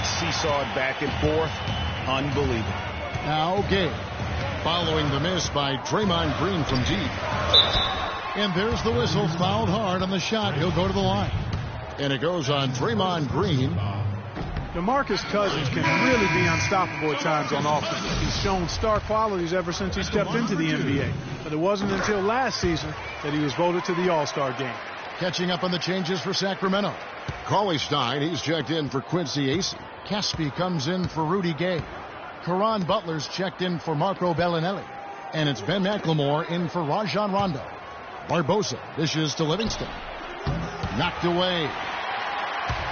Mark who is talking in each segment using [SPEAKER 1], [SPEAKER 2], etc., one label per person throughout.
[SPEAKER 1] gets seesawed back and forth. Unbelievable.
[SPEAKER 2] Now Gabe, following the miss by Draymond Green from deep. And there's the whistle, fouled hard on the shot. He'll go to the line. And it goes on Draymond Green.
[SPEAKER 3] DeMarcus Cousins can really be unstoppable at times on offense. He's shown star qualities ever since he stepped into the NBA. But it wasn't until last season that he was voted to the All-Star game.
[SPEAKER 2] Catching up on the changes for Sacramento. Cauley Stein, he's checked in for Quincy Acey. Caspi comes in for Rudy Gay. Caron Butler's checked in for Marco Bellinelli. And it's Ben McLemore in for Rajon Rondo. Barbosa dishes to Livingston. Knocked away.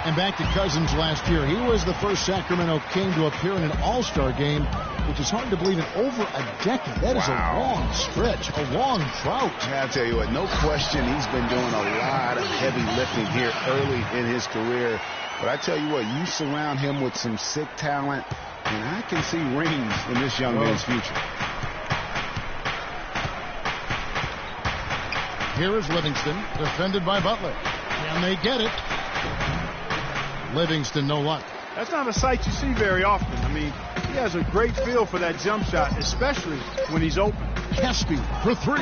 [SPEAKER 2] And back to Cousins last year. He was the first Sacramento King to appear in an All-Star game, which is hard to believe in over a decade. That is a long stretch, a long drought.
[SPEAKER 1] I'll tell you what, no question he's been doing a lot of heavy lifting here early in his career. But I tell you what, you surround him with some sick talent, and I can see rings in this young man's future.
[SPEAKER 2] Here is Livingston, defended by Butler. And they get it. Livingston, no luck.
[SPEAKER 3] That's not a sight you see very often. I mean, he has a great feel for that jump shot, especially when he's open.
[SPEAKER 2] Caspi for three.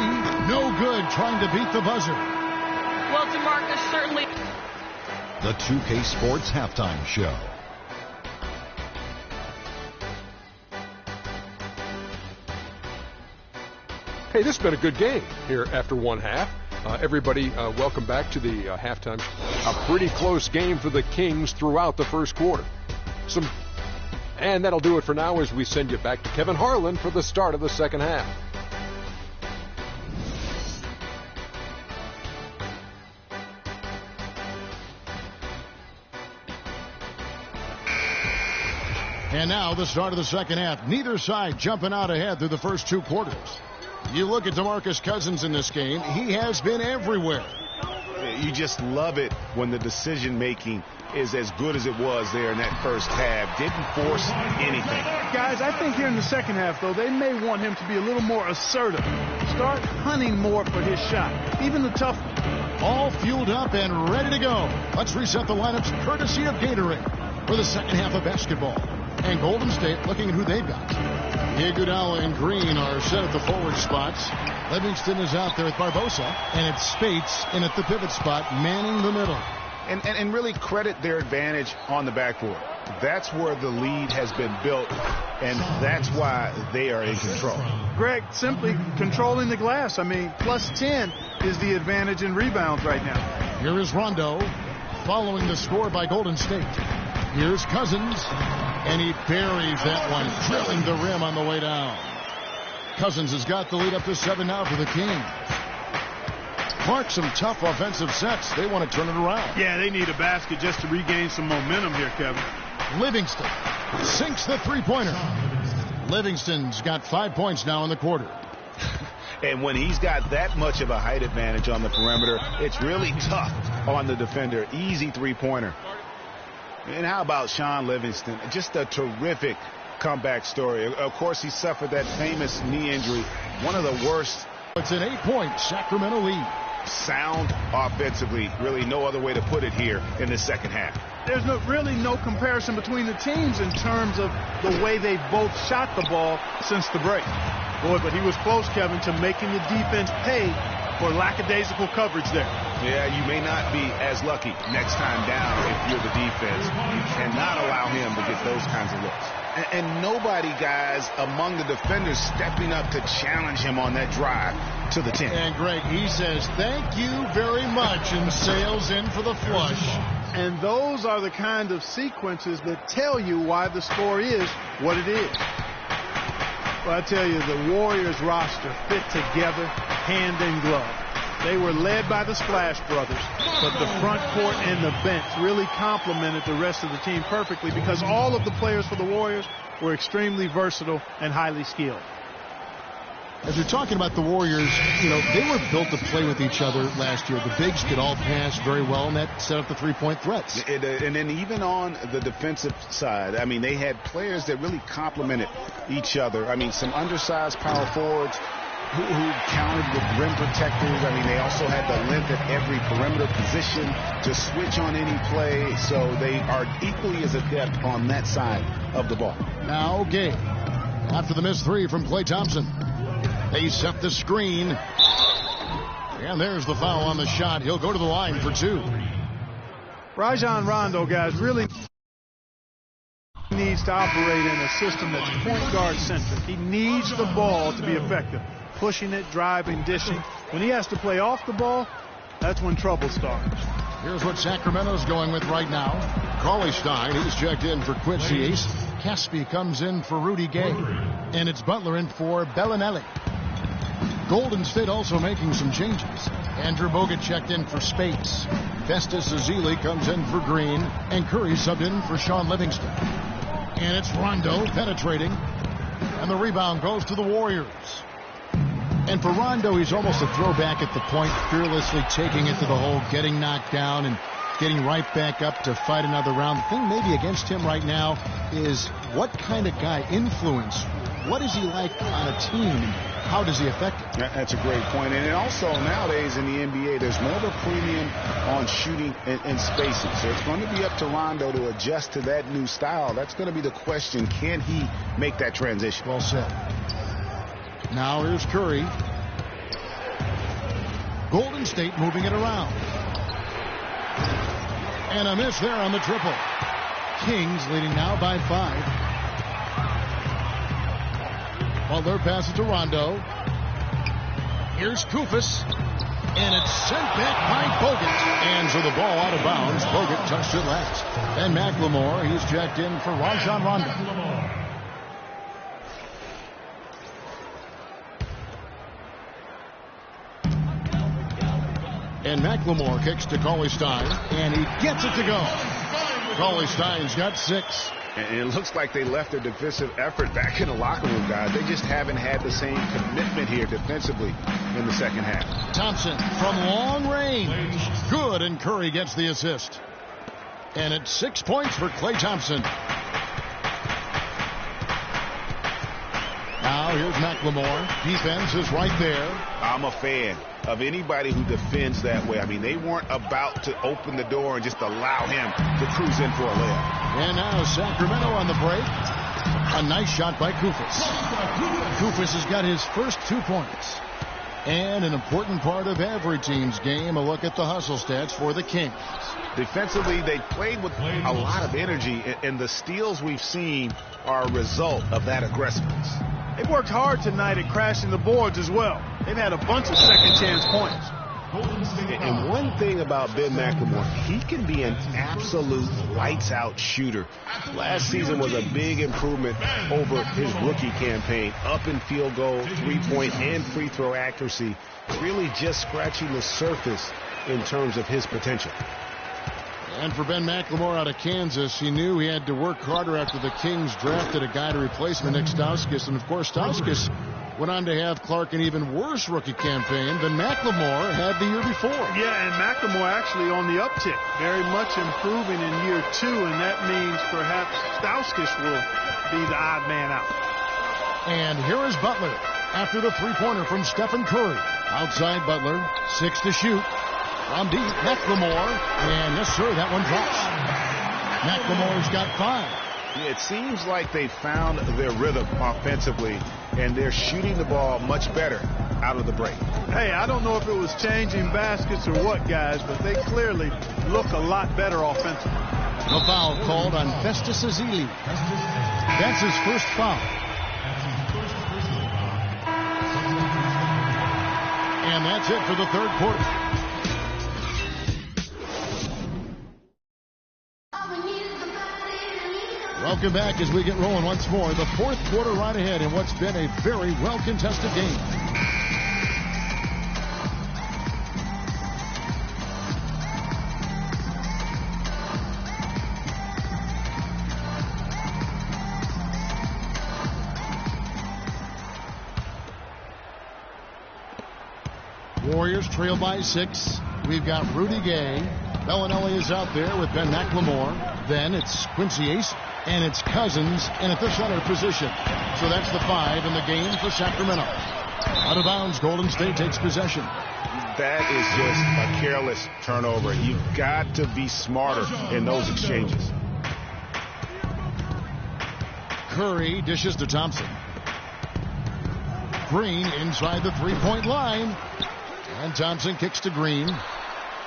[SPEAKER 2] No good, trying to beat the buzzer.
[SPEAKER 4] Well, DeMarcus certainly.
[SPEAKER 5] The 2K Sports Halftime Show.
[SPEAKER 6] Hey, this has been a good game here after one half. Everybody, welcome back to the halftime. A pretty close game for the Kings throughout the first quarter. And that'll do it for now as we send you back to Kevin Harlan for the start of the second half.
[SPEAKER 2] And now the start of the second half. Neither side jumping out ahead through the first two quarters. You look at DeMarcus Cousins in this game, he has been everywhere.
[SPEAKER 1] You just love it when the decision-making is as good as it was there in that first half. Didn't force anything.
[SPEAKER 3] Guys, I think here in the second half, though, they may want him to be a little more assertive. Start hunting more for his shot, even the tough one.
[SPEAKER 2] All fueled up and ready to go. Let's reset the lineups courtesy of Gatorade for the second half of basketball. And Golden State looking at who they've got. Iguodala and Green are set at the forward spots. Livingston is out there with Barbosa. And it's Spates in at the pivot spot, manning the middle.
[SPEAKER 1] And really credit their advantage on the backboard. That's where the lead has been built, and that's why they are in control.
[SPEAKER 3] Greg, simply controlling the glass. I mean, plus 10 is the advantage in rebounds right now.
[SPEAKER 2] Here is Rondo, following the score by Golden State. Here's Cousins, and he buries that one, drilling the rim on the way down. Cousins has got the lead up to 7 now for the Kings. Clark, some tough offensive sets. They want to turn it around.
[SPEAKER 3] Yeah, they need a basket just to regain some momentum here, Kevin.
[SPEAKER 2] Livingston sinks the three-pointer. Livingston's got 5 points now in the quarter.
[SPEAKER 1] And when he's got that much of a height advantage on the perimeter, it's really tough on the defender. Easy three-pointer. And how about Sean Livingston? Just a terrific comeback story. Of course, he suffered that famous knee injury, one of the worst.
[SPEAKER 2] It's an 8-point Sacramento lead.
[SPEAKER 1] Sound offensively, really no other way to put it here in the second half.
[SPEAKER 3] There's really no comparison between the teams in terms of the way they both shot the ball since the break. Boy, but he was close, Kevin, to making the defense pay for lackadaisical coverage there.
[SPEAKER 1] Yeah, you may not be as lucky next time down if you're the defense. You cannot allow him to get those kinds of looks. And nobody, guys, among the defenders stepping up to challenge him on that drive to the 10.
[SPEAKER 2] And, Greg, he says, thank you very much, and sails in for the flush.
[SPEAKER 3] And those are the kind of sequences that tell you why the score is what it is. Well, I tell you, the Warriors roster fit together hand in glove. They were led by the Splash Brothers, but the front court and the bench really complemented the rest of the team perfectly because all of the players for the Warriors were extremely versatile and highly skilled.
[SPEAKER 2] As you're talking about the Warriors, you know, they were built to play with each other last year. The bigs could all pass very well, and that set up the three-point threats.
[SPEAKER 1] And then even on the defensive side, I mean, they had players that really complemented each other. I mean, some undersized power forwards who countered with rim protectors. I mean, they also had the length at every perimeter position to switch on any play, so they are equally as adept on that side of the ball.
[SPEAKER 2] Now Gay, after the missed three from Klay Thompson. They set the screen. And there's the foul on the shot. He'll go to the line for two.
[SPEAKER 3] Rajon Rondo, guys, really needs to operate in a system that's point guard centric. He needs the ball to be effective. Pushing it, driving, dishing. When he has to play off the ball, that's when trouble starts.
[SPEAKER 2] Here's what Sacramento's going with right now. Cauley-Stein, he's checked in for Quincy Ace. Caspi comes in for Rudy Gay. And it's Butler in for Bellinelli. Golden State also making some changes. Andrew Bogut checked in for Spates. Festus Ezeli comes in for Green. And Curry subbed in for Sean Livingston. And it's Rondo penetrating. And the rebound goes to the Warriors. And for Rondo, he's almost a throwback at the point, fearlessly taking it to the hole, getting knocked down, and getting right back up to fight another round. The thing maybe against him right now is what kind of guy influence, what is he like on a team, and how does he affect it?
[SPEAKER 1] That's a great point. And also nowadays in the NBA, there's more of a premium on shooting and spacing. So it's going to be up to Rondo to adjust to that new style. That's going to be the question. Can he make that transition?
[SPEAKER 2] Well said. Now here's Curry. Golden State moving it around. And a miss there on the triple. Kings leading now by 5. Butler passes to Rondo. Here's Koufos. And it's sent back by Bogut. And so the ball out of bounds. Bogut touched it last. And McLemore, he's checked in for Rajon Rondo. And McLemore kicks to Cauley-Stein, and he gets it to go. Cauley-Stein's got 6.
[SPEAKER 1] And it looks like they left their defensive effort back in the locker room, guys. They just haven't had the same commitment here defensively in the second half.
[SPEAKER 2] Thompson from long range. Good, and Curry gets the assist. And it's 6 points for Klay Thompson. Now here's McLemore. Defense is right there.
[SPEAKER 1] I'm a fan of anybody who defends that way. I mean, they weren't about to open the door and just allow him to cruise in for a layup.
[SPEAKER 2] And now Sacramento on the break. A nice shot by Koufos. Koufos has got his first 2 points. And an important part of every team's game, a look at the hustle stats for the Kings.
[SPEAKER 1] Defensively, they played with a lot of energy, and the steals we've seen are a result of that aggressiveness.
[SPEAKER 3] They worked hard tonight at crashing the boards as well. They've had a bunch of second chance points.
[SPEAKER 1] And one thing about Ben McLemore, he can be an absolute lights out shooter. Last season was a big improvement over his rookie campaign. Up in field goal, 3-point and free throw accuracy. Really just scratching the surface in terms of his potential.
[SPEAKER 2] And for Ben McLemore out of Kansas, he knew he had to work harder after the Kings drafted a guy to replace Nick Stauskas. And, of course, Stauskas went on to have Clark an even worse rookie campaign than McLemore had the year before.
[SPEAKER 3] Yeah, and McLemore actually on the uptick, very much improving in year 2, and that means perhaps Stauskas will be the odd man out.
[SPEAKER 2] And here is Butler after the three-pointer from Stephen Curry. Outside Butler, 6 to shoot. From deep, McLemore, and yes, sir, that one drops. McLemore's got 5.
[SPEAKER 1] It seems like they found their rhythm offensively, and they're shooting the ball much better out of the break.
[SPEAKER 3] Hey, I don't know if it was changing baskets or what, guys, but they clearly look a lot better offensively.
[SPEAKER 2] The foul called on Festus Ezeli. That's his first foul. And that's it for the third quarter. Welcome back as we get rolling once more. The fourth quarter right ahead in what's been a very well-contested game. Warriors trail by 6. We've got Rudy Gay. Bellinelli is out there with Ben McLemore. Then it's Quincy Ace. And it's Cousins in at the center position. So that's the 5 in the game for Sacramento. Out of bounds, Golden State takes possession.
[SPEAKER 1] That is just a careless turnover. You've got to be smarter in those exchanges.
[SPEAKER 2] Curry dishes to Thompson. Green inside the three-point line. And Thompson kicks to Green.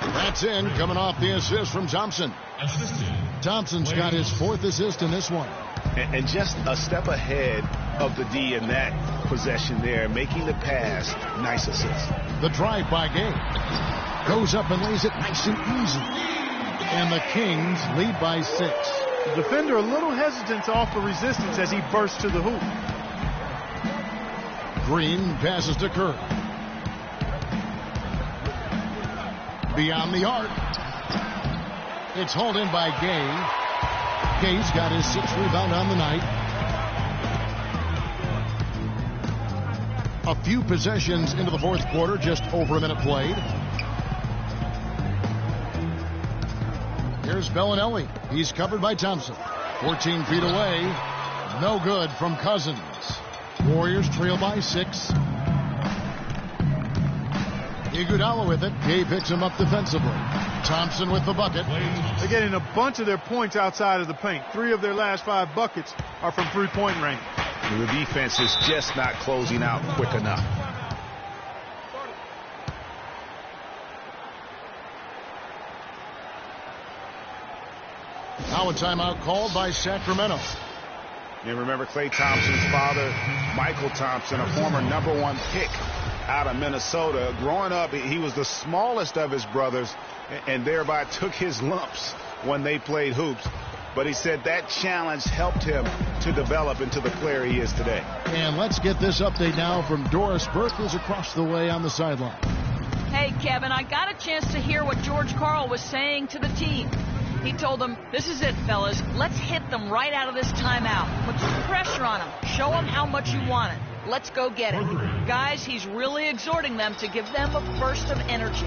[SPEAKER 2] That's in, coming off the assist from Thompson. Thompson's got his 4th assist in this one.
[SPEAKER 1] And just a step ahead of the D in that possession there, making the pass. Nice assist.
[SPEAKER 2] The drive by Gay. Goes up and lays it nice and easy. And the Kings lead by 6.
[SPEAKER 3] The defender a little hesitant to offer resistance as he bursts to the hoop.
[SPEAKER 2] Green passes to Curry. Beyond the arc. It's hauled in by Gay. Gay's got his 6th rebound on the night. A few possessions into the 4th quarter, just over a minute played. Here's Bellinelli. He's covered by Thompson. 14 feet away. No good from Cousins. Warriors trail by 6. Iguodala with it. Gay picks him up defensively. Thompson with the bucket.
[SPEAKER 3] They're getting a bunch of their points outside of the paint. 3 of their last 5 buckets are from three-point range.
[SPEAKER 1] The defense is just not closing out quick enough.
[SPEAKER 2] Now a timeout called by Sacramento.
[SPEAKER 1] You remember Klay Thompson's father, Michael Thompson, a former #1 pick out of Minnesota. Growing up, he was the smallest of his brothers and thereby took his lumps when they played hoops. But he said that challenge helped him to develop into the player he is today.
[SPEAKER 2] And let's get this update now from Doris Burke, who's across the way on the sideline.
[SPEAKER 4] Hey, Kevin, I got a chance to hear what George Karl was saying to the team. He told them, this is it, fellas. Let's hit them right out of this timeout. Put some pressure on them. Show them how much you want it. Let's go get it. Guys, he's really exhorting them to give them a burst of energy.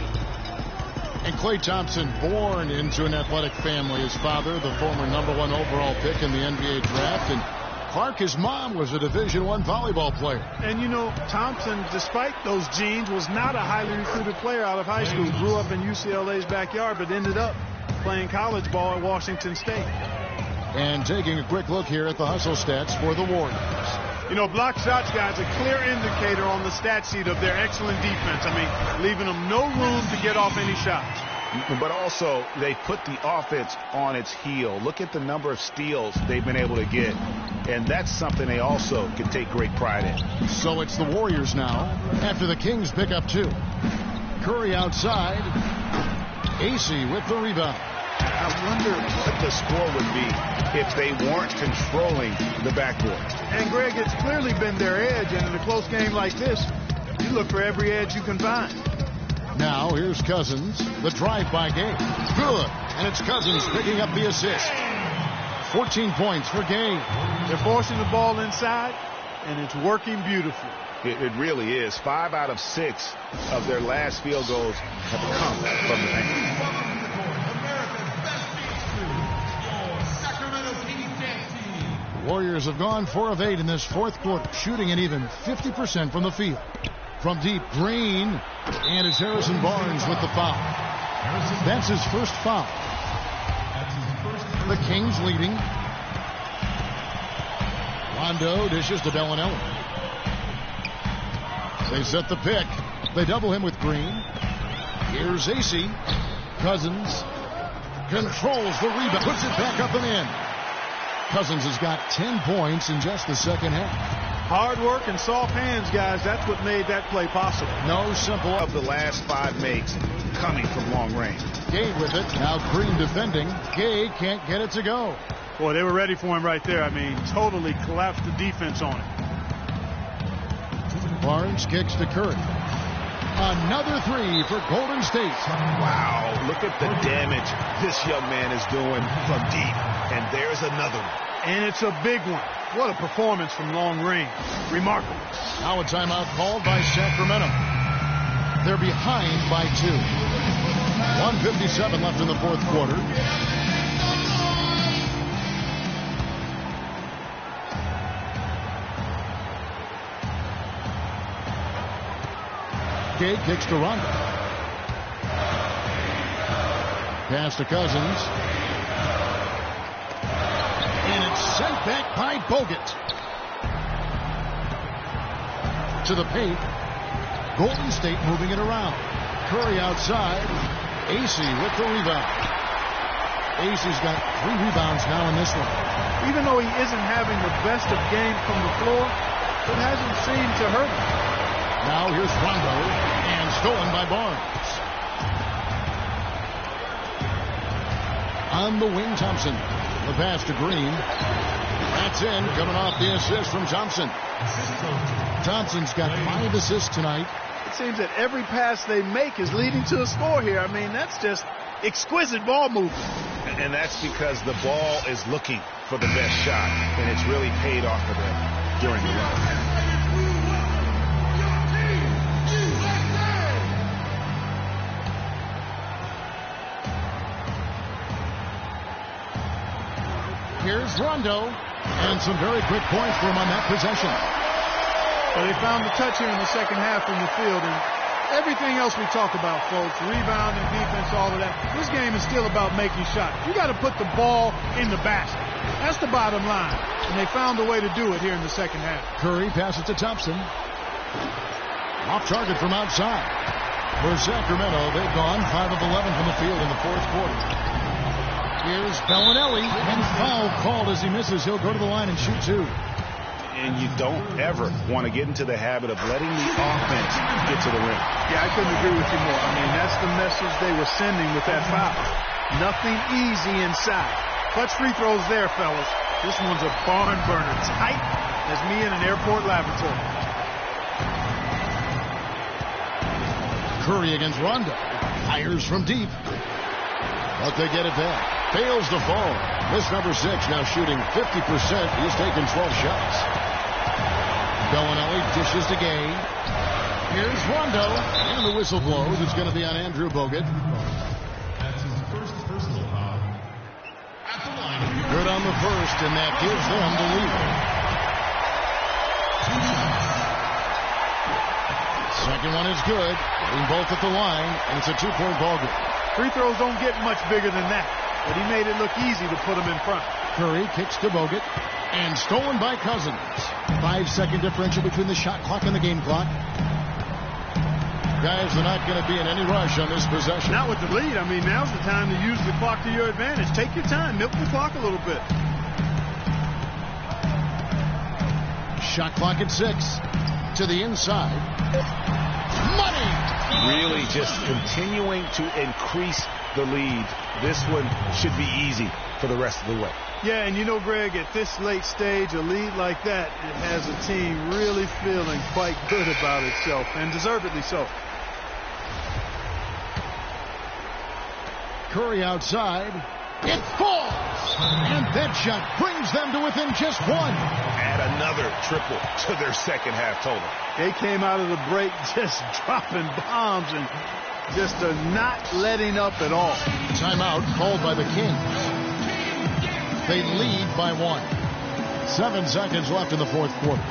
[SPEAKER 2] And Klay Thompson, born into an athletic family. His father, the former #1 overall pick in the NBA draft. And Clark, his mom, was a Division I volleyball player.
[SPEAKER 3] And, you know, Thompson, despite those genes, was not a highly recruited player out of high school. Grew up in UCLA's backyard, but ended up playing college ball at Washington State.
[SPEAKER 2] And taking a quick look here at the hustle stats for the Warriors.
[SPEAKER 3] You know, block shots, guys, a clear indicator on the stat sheet of their excellent defense. I mean, leaving them no room to get off any shots.
[SPEAKER 1] But also, they put the offense on its heel. Look at the number of steals they've been able to get. And that's something they also can take great pride in.
[SPEAKER 2] So it's the Warriors now, after the Kings pick up 2. Curry outside. AC with the rebound.
[SPEAKER 1] I wonder what the score would be if they weren't controlling the backboard.
[SPEAKER 3] And, Greg, it's clearly been their edge, and in a close game like this, you look for every edge you can find.
[SPEAKER 2] Now, here's Cousins. The drive by Gay. Good. And it's Cousins picking up the assist. 14 points for Gay.
[SPEAKER 3] They're forcing the ball inside, and it's working beautifully.
[SPEAKER 1] It really is. 5 out of 6 of their last field goals have come from the paint.
[SPEAKER 2] Warriors have gone 4 of 8 in this 4th quarter, shooting an even 50% from the field. From deep, Green, and it's Harrison Barnes with the foul. That's his first foul. The Kings leading. Rondo dishes to Bellinelli. They set the pick. They double him with Green. Here's AC. Cousins controls the rebound, puts it back up and in. Cousins has got 10 points in just the second half.
[SPEAKER 3] Hard work and soft hands, guys. That's what made that play possible.
[SPEAKER 2] No simple.
[SPEAKER 1] Of the last 5 makes coming from long range.
[SPEAKER 2] Gay with it. Now Green defending. Gay can't get it to go.
[SPEAKER 3] Boy, they were ready for him right there. I mean, totally collapsed the defense on it.
[SPEAKER 2] Barnes kicks to Curry. Another 3 for Golden State.
[SPEAKER 1] Wow, look at the damage this young man is doing from deep. And there's another one.
[SPEAKER 3] And it's a big one. What a performance from long range. Remarkable.
[SPEAKER 2] Now a timeout called by Sacramento. They're behind by 2. 1:57 left in the 4th quarter. Gay kicks to Rondo. Pass to Cousins. And it's sent back by Bogut. To the paint. Golden State moving it around. Curry outside. AC with the rebound. AC's got 3 rebounds now in this one.
[SPEAKER 3] Even though he isn't having the best of games from the floor, it hasn't seemed to hurt him.
[SPEAKER 2] Now here's Rondo, and stolen by Barnes. On the wing, Thompson. The pass to Green. That's in, coming off the assist from Thompson. Thompson's got 5 assists tonight.
[SPEAKER 3] It seems that every pass they make is leading to a score here. I mean, that's just exquisite ball movement.
[SPEAKER 1] And that's because the ball is looking for the best shot, and it's really paid off for them during the run.
[SPEAKER 2] Here's Rondo, and some very quick points for him on that possession.
[SPEAKER 3] Well, they found the touch here in the second half from the field, and everything else we talk about, folks, rebounding, defense, all of that, this game is still about making shots. You got to put the ball in the basket. That's the bottom line, and they found a way to do it here in the second half.
[SPEAKER 2] Curry passes to Thompson. Off target from outside. For Sacramento, they've gone 5 of 11 from the field in the fourth quarter. Here's Bellinelli, and foul called as he misses. He'll go to the line and shoot 2.
[SPEAKER 1] And you don't ever want to get into the habit of letting the offense get to the rim.
[SPEAKER 3] Yeah, I couldn't agree with you more. I mean, that's the message they were sending with that foul. Nothing easy inside. Clutch free throws there, fellas. This one's a barn burner, tight as me in an airport lavatory.
[SPEAKER 2] Curry against Rondo. Fires from deep. But they get it back. Fails to fall. This number 6 now shooting 50%. He's taken 12 shots. Bellinelli dishes to Gay. Here's Rondo. And the whistle blows. It's going to be on Andrew Bogut.
[SPEAKER 5] That's his first personal foul. At the line.
[SPEAKER 2] Good on the first, and that gives them the lead.
[SPEAKER 5] 2 shots.
[SPEAKER 2] Second one is good. Getting both at the line, and it's a 2-point ball game.
[SPEAKER 3] Free throws don't get much bigger than that, but he made it look easy to put him in front.
[SPEAKER 2] Curry kicks to Bogut, and stolen by Cousins. 5-second differential between the shot clock and the game clock. Guys are not going to be in any rush on this possession.
[SPEAKER 3] Not with the lead. I mean, now's the time to use the clock to your advantage. Take your time. Milk the clock a little bit.
[SPEAKER 2] Shot clock at 6. To the inside. Money!
[SPEAKER 1] Really just continuing to increase the lead. This one should be easy for the rest of the way.
[SPEAKER 3] Yeah, and you know, Greg, at this late stage, a lead like that, it has a team really feeling quite good about itself, and deservedly so.
[SPEAKER 2] Curry outside. It falls! And that shot brings them to within just 1.
[SPEAKER 1] Add another triple to their second half total.
[SPEAKER 3] They came out of the break just dropping bombs and just not letting up at all.
[SPEAKER 2] Timeout called by the Kings. They lead by 1. 7 seconds left in the fourth quarter.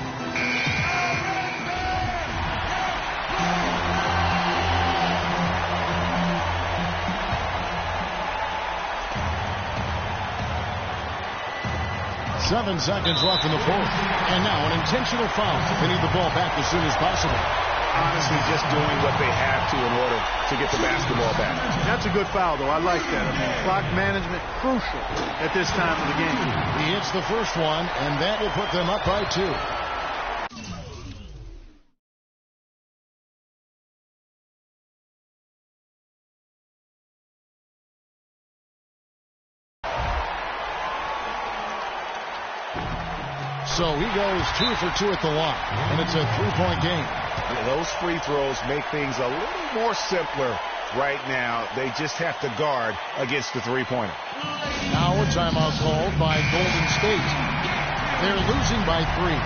[SPEAKER 2] Seven seconds left in the fourth. And now an intentional foul. They need the ball back as soon as possible.
[SPEAKER 1] Honestly, just doing what they have to in order to get the basketball back.
[SPEAKER 3] That's a good foul, though. I like that. I mean, clock management crucial at this time of the game.
[SPEAKER 2] He hits the first one, and that will put them up by 2. So he goes 2 for 2 at the line, and it's a 3-point game.
[SPEAKER 1] Those free throws make things a little more simpler right now. They just have to guard against the three-pointer.
[SPEAKER 2] Now a timeout called by Golden State. They're losing by 3.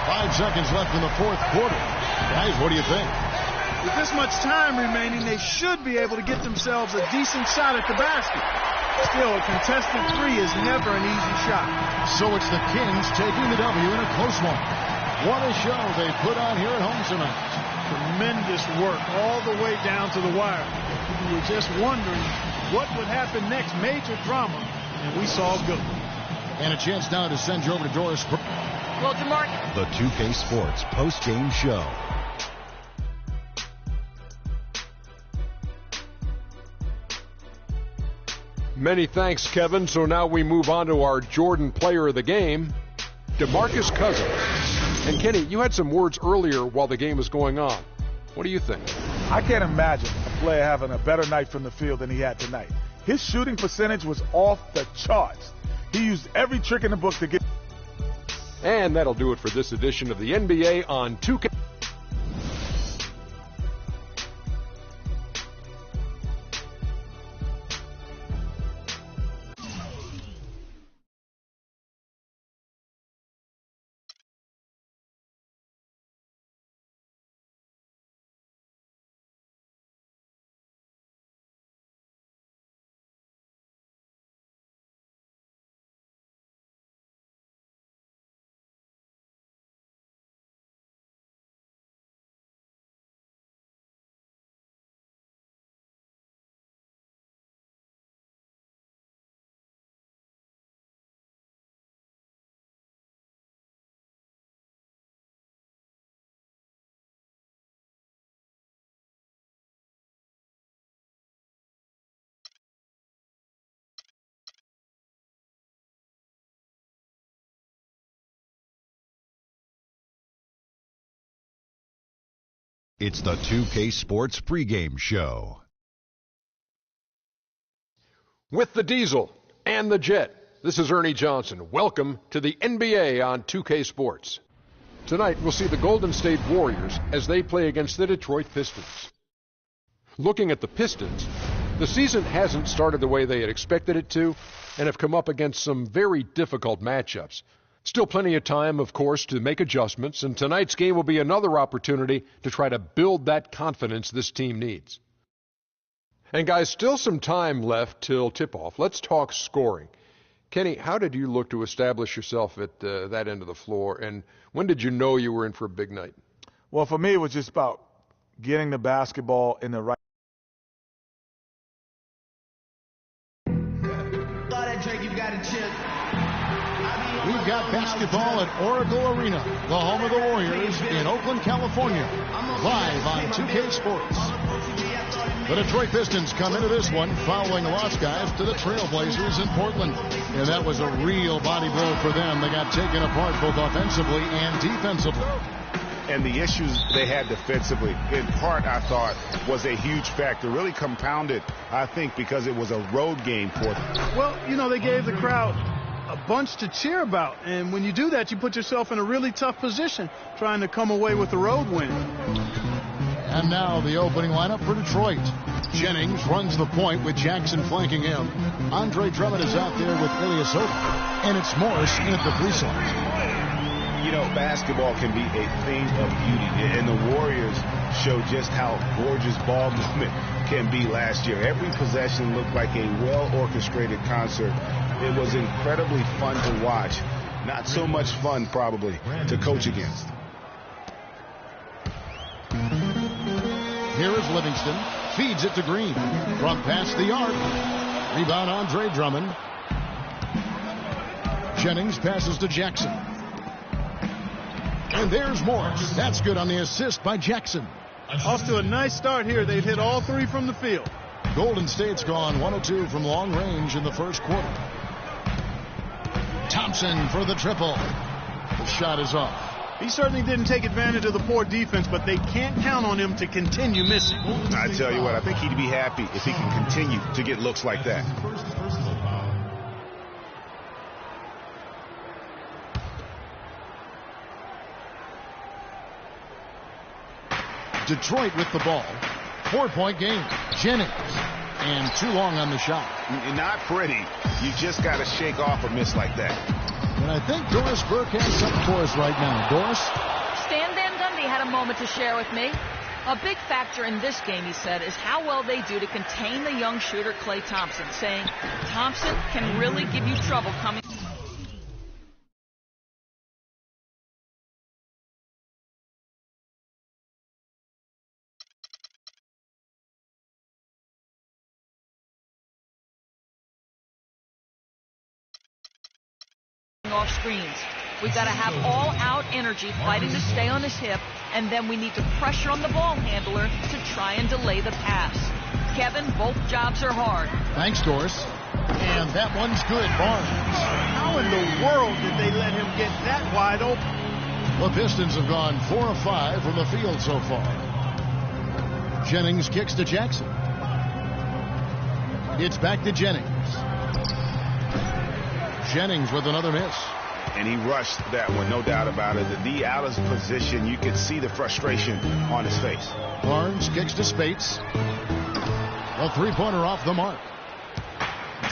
[SPEAKER 2] 5 seconds left in the fourth quarter. Guys, what do you think?
[SPEAKER 3] With this much time remaining, they should be able to get themselves a decent shot at the basket. Still, a contested 3 is never an easy shot.
[SPEAKER 2] So it's the Kings taking the W in a close one. What a show they put on here at home tonight.
[SPEAKER 3] Tremendous work all the way down to the wire. We were just wondering what would happen next. Major drama, and we saw good.
[SPEAKER 2] And a chance now to send you over to Doris.
[SPEAKER 4] Well, DeMarc.
[SPEAKER 7] The 2K Sports post-game show.
[SPEAKER 6] Many thanks, Kevin. So now we move on to our Jordan player of the game, DeMarcus Cousins. And Kenny, you had some words earlier while the game was going on. What do you think?
[SPEAKER 8] I can't imagine a player having a better night from the field than he had tonight. His shooting percentage was off the charts. He used every trick in the book to get.
[SPEAKER 6] And that'll do it for this edition of the NBA on 2K.
[SPEAKER 7] It's the 2K Sports pregame show.
[SPEAKER 6] With the Diesel and the Jet, this is Ernie Johnson. Welcome to the NBA on 2K Sports. Tonight, we'll see the Golden State Warriors as they play against the Detroit Pistons. Looking at the Pistons, the season hasn't started the way they had expected it to and have come up against some very difficult matchups. Still plenty of time, of course, to make adjustments, and tonight's game will be another opportunity to try to build that confidence this team needs. And guys, still some time left till tip-off. Let's talk scoring. Kenny, how did you look to establish yourself at that end of the floor, and when did you know you were in for a big night?
[SPEAKER 8] Well, for me, it was just about getting the basketball in the right.
[SPEAKER 2] We've got basketball at Oracle Arena, the home of the Warriors in Oakland, California. Live on 2K Sports. The Detroit Pistons come into this one following loss, guys, to the Trailblazers in Portland. And that was a real body blow for them. They got taken apart both offensively and defensively.
[SPEAKER 1] And the issues they had defensively, in part, I thought, was a huge factor. Really compounded, I think, because it was a road game for them.
[SPEAKER 3] Well, you know, they gave the crowd a bunch to cheer about. And when you do that, you put yourself in a really tough position trying to come away with a road win.
[SPEAKER 2] And now the opening lineup for Detroit. Jennings runs the point with Jackson flanking him. Andre Drummond is out there with Ilyasova. And it's Morris in at the free throw.
[SPEAKER 1] You know, basketball can be a thing of beauty, and the Warriors showed just how gorgeous ball movement can be last year. Every possession looked like a well-orchestrated concert. It was incredibly fun to watch. Not so much fun, probably, to coach against.
[SPEAKER 2] Here is Livingston. Feeds it to Green. From past the arc. Rebound Andre Drummond. Jennings passes to Jackson. And there's Morris. That's good on the assist by Jackson.
[SPEAKER 3] Off to a nice start here. They've hit all three from the field.
[SPEAKER 2] Golden State's gone 1 of 2 from long range in the first quarter. Thompson for the triple. The shot is off.
[SPEAKER 3] He certainly didn't take advantage of the poor defense, but they can't count on him to continue missing.
[SPEAKER 1] I tell you what, I think he'd be happy if he can continue to get looks like that.
[SPEAKER 2] Detroit with the ball. 4-point game. Jennings. And too long on the shot.
[SPEAKER 1] Not pretty. You just got to shake off a miss like that.
[SPEAKER 2] And I think Doris Burke has something for us right now. Doris?
[SPEAKER 4] Stan Van Gundy had a moment to share with me. A big factor in this game, he said, is how well they do to contain the young shooter Klay Thompson, saying Thompson can really give you trouble coming off screens. We got to have all-out energy fighting to stay on his hip, and then we need to pressure on the ball handler to try and delay the pass. Kevin, both jobs are hard.
[SPEAKER 2] Thanks, Doris. And that one's good, Barnes.
[SPEAKER 3] How in the world did they let him get that wide open?
[SPEAKER 2] The Pistons have gone 4 of 5 from the field so far. Jennings kicks to Jackson. It's back to Jennings. Jennings with another miss.
[SPEAKER 1] And he rushed that one, no doubt about it. The D out of position, you could see the frustration on his face.
[SPEAKER 2] Barnes kicks to Spates. A three-pointer off the mark.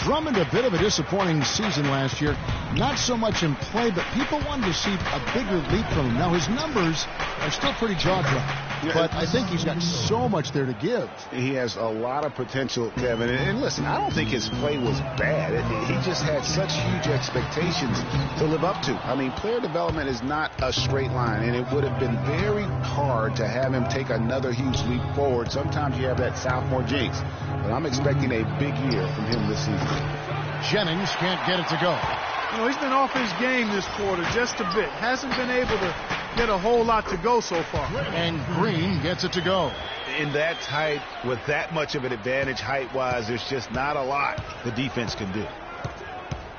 [SPEAKER 2] Drummond, a bit of a disappointing season last year. Not so much in play, but people wanted to see a bigger leap from him. Now, his numbers are still pretty jaw-dropping, but I think he's got so much there to give.
[SPEAKER 1] He has a lot of potential, Kevin. And listen, I don't think his play was bad. He just had such huge expectations to live up to. I mean, player development is not a straight line, and it would have been very hard to have him take another huge leap forward. Sometimes you have that sophomore jinx, but I'm expecting a big year from him this season.
[SPEAKER 2] Jennings can't get it to go.
[SPEAKER 3] You know, he's been off his game this quarter just a bit. Hasn't been able to get a whole lot to go so far.
[SPEAKER 2] And Green gets it to go.
[SPEAKER 1] In that tight, with that much of an advantage height-wise, there's just not a lot the defense can do.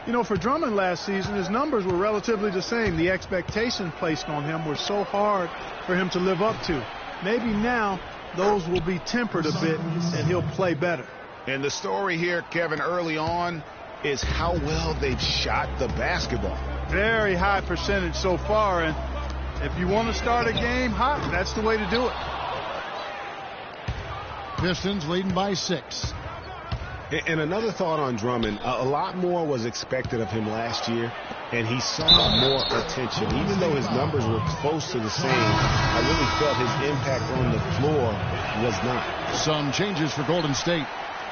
[SPEAKER 3] You know, for Drummond last season, his numbers were relatively the same. The expectations placed on him were so hard for him to live up to. Maybe now those will be tempered a bit and he'll play better.
[SPEAKER 1] And the story here, Kevin, early on is how well they've shot the basketball.
[SPEAKER 3] Very high percentage so far, and if you want to start a game hot, that's the way to do it.
[SPEAKER 2] Pistons leading by 6.
[SPEAKER 1] And another thought on Drummond, a lot more was expected of him last year, and he saw more attention. Even though his numbers were close to the same, I really felt his impact on the floor was not.
[SPEAKER 2] Some changes for Golden State.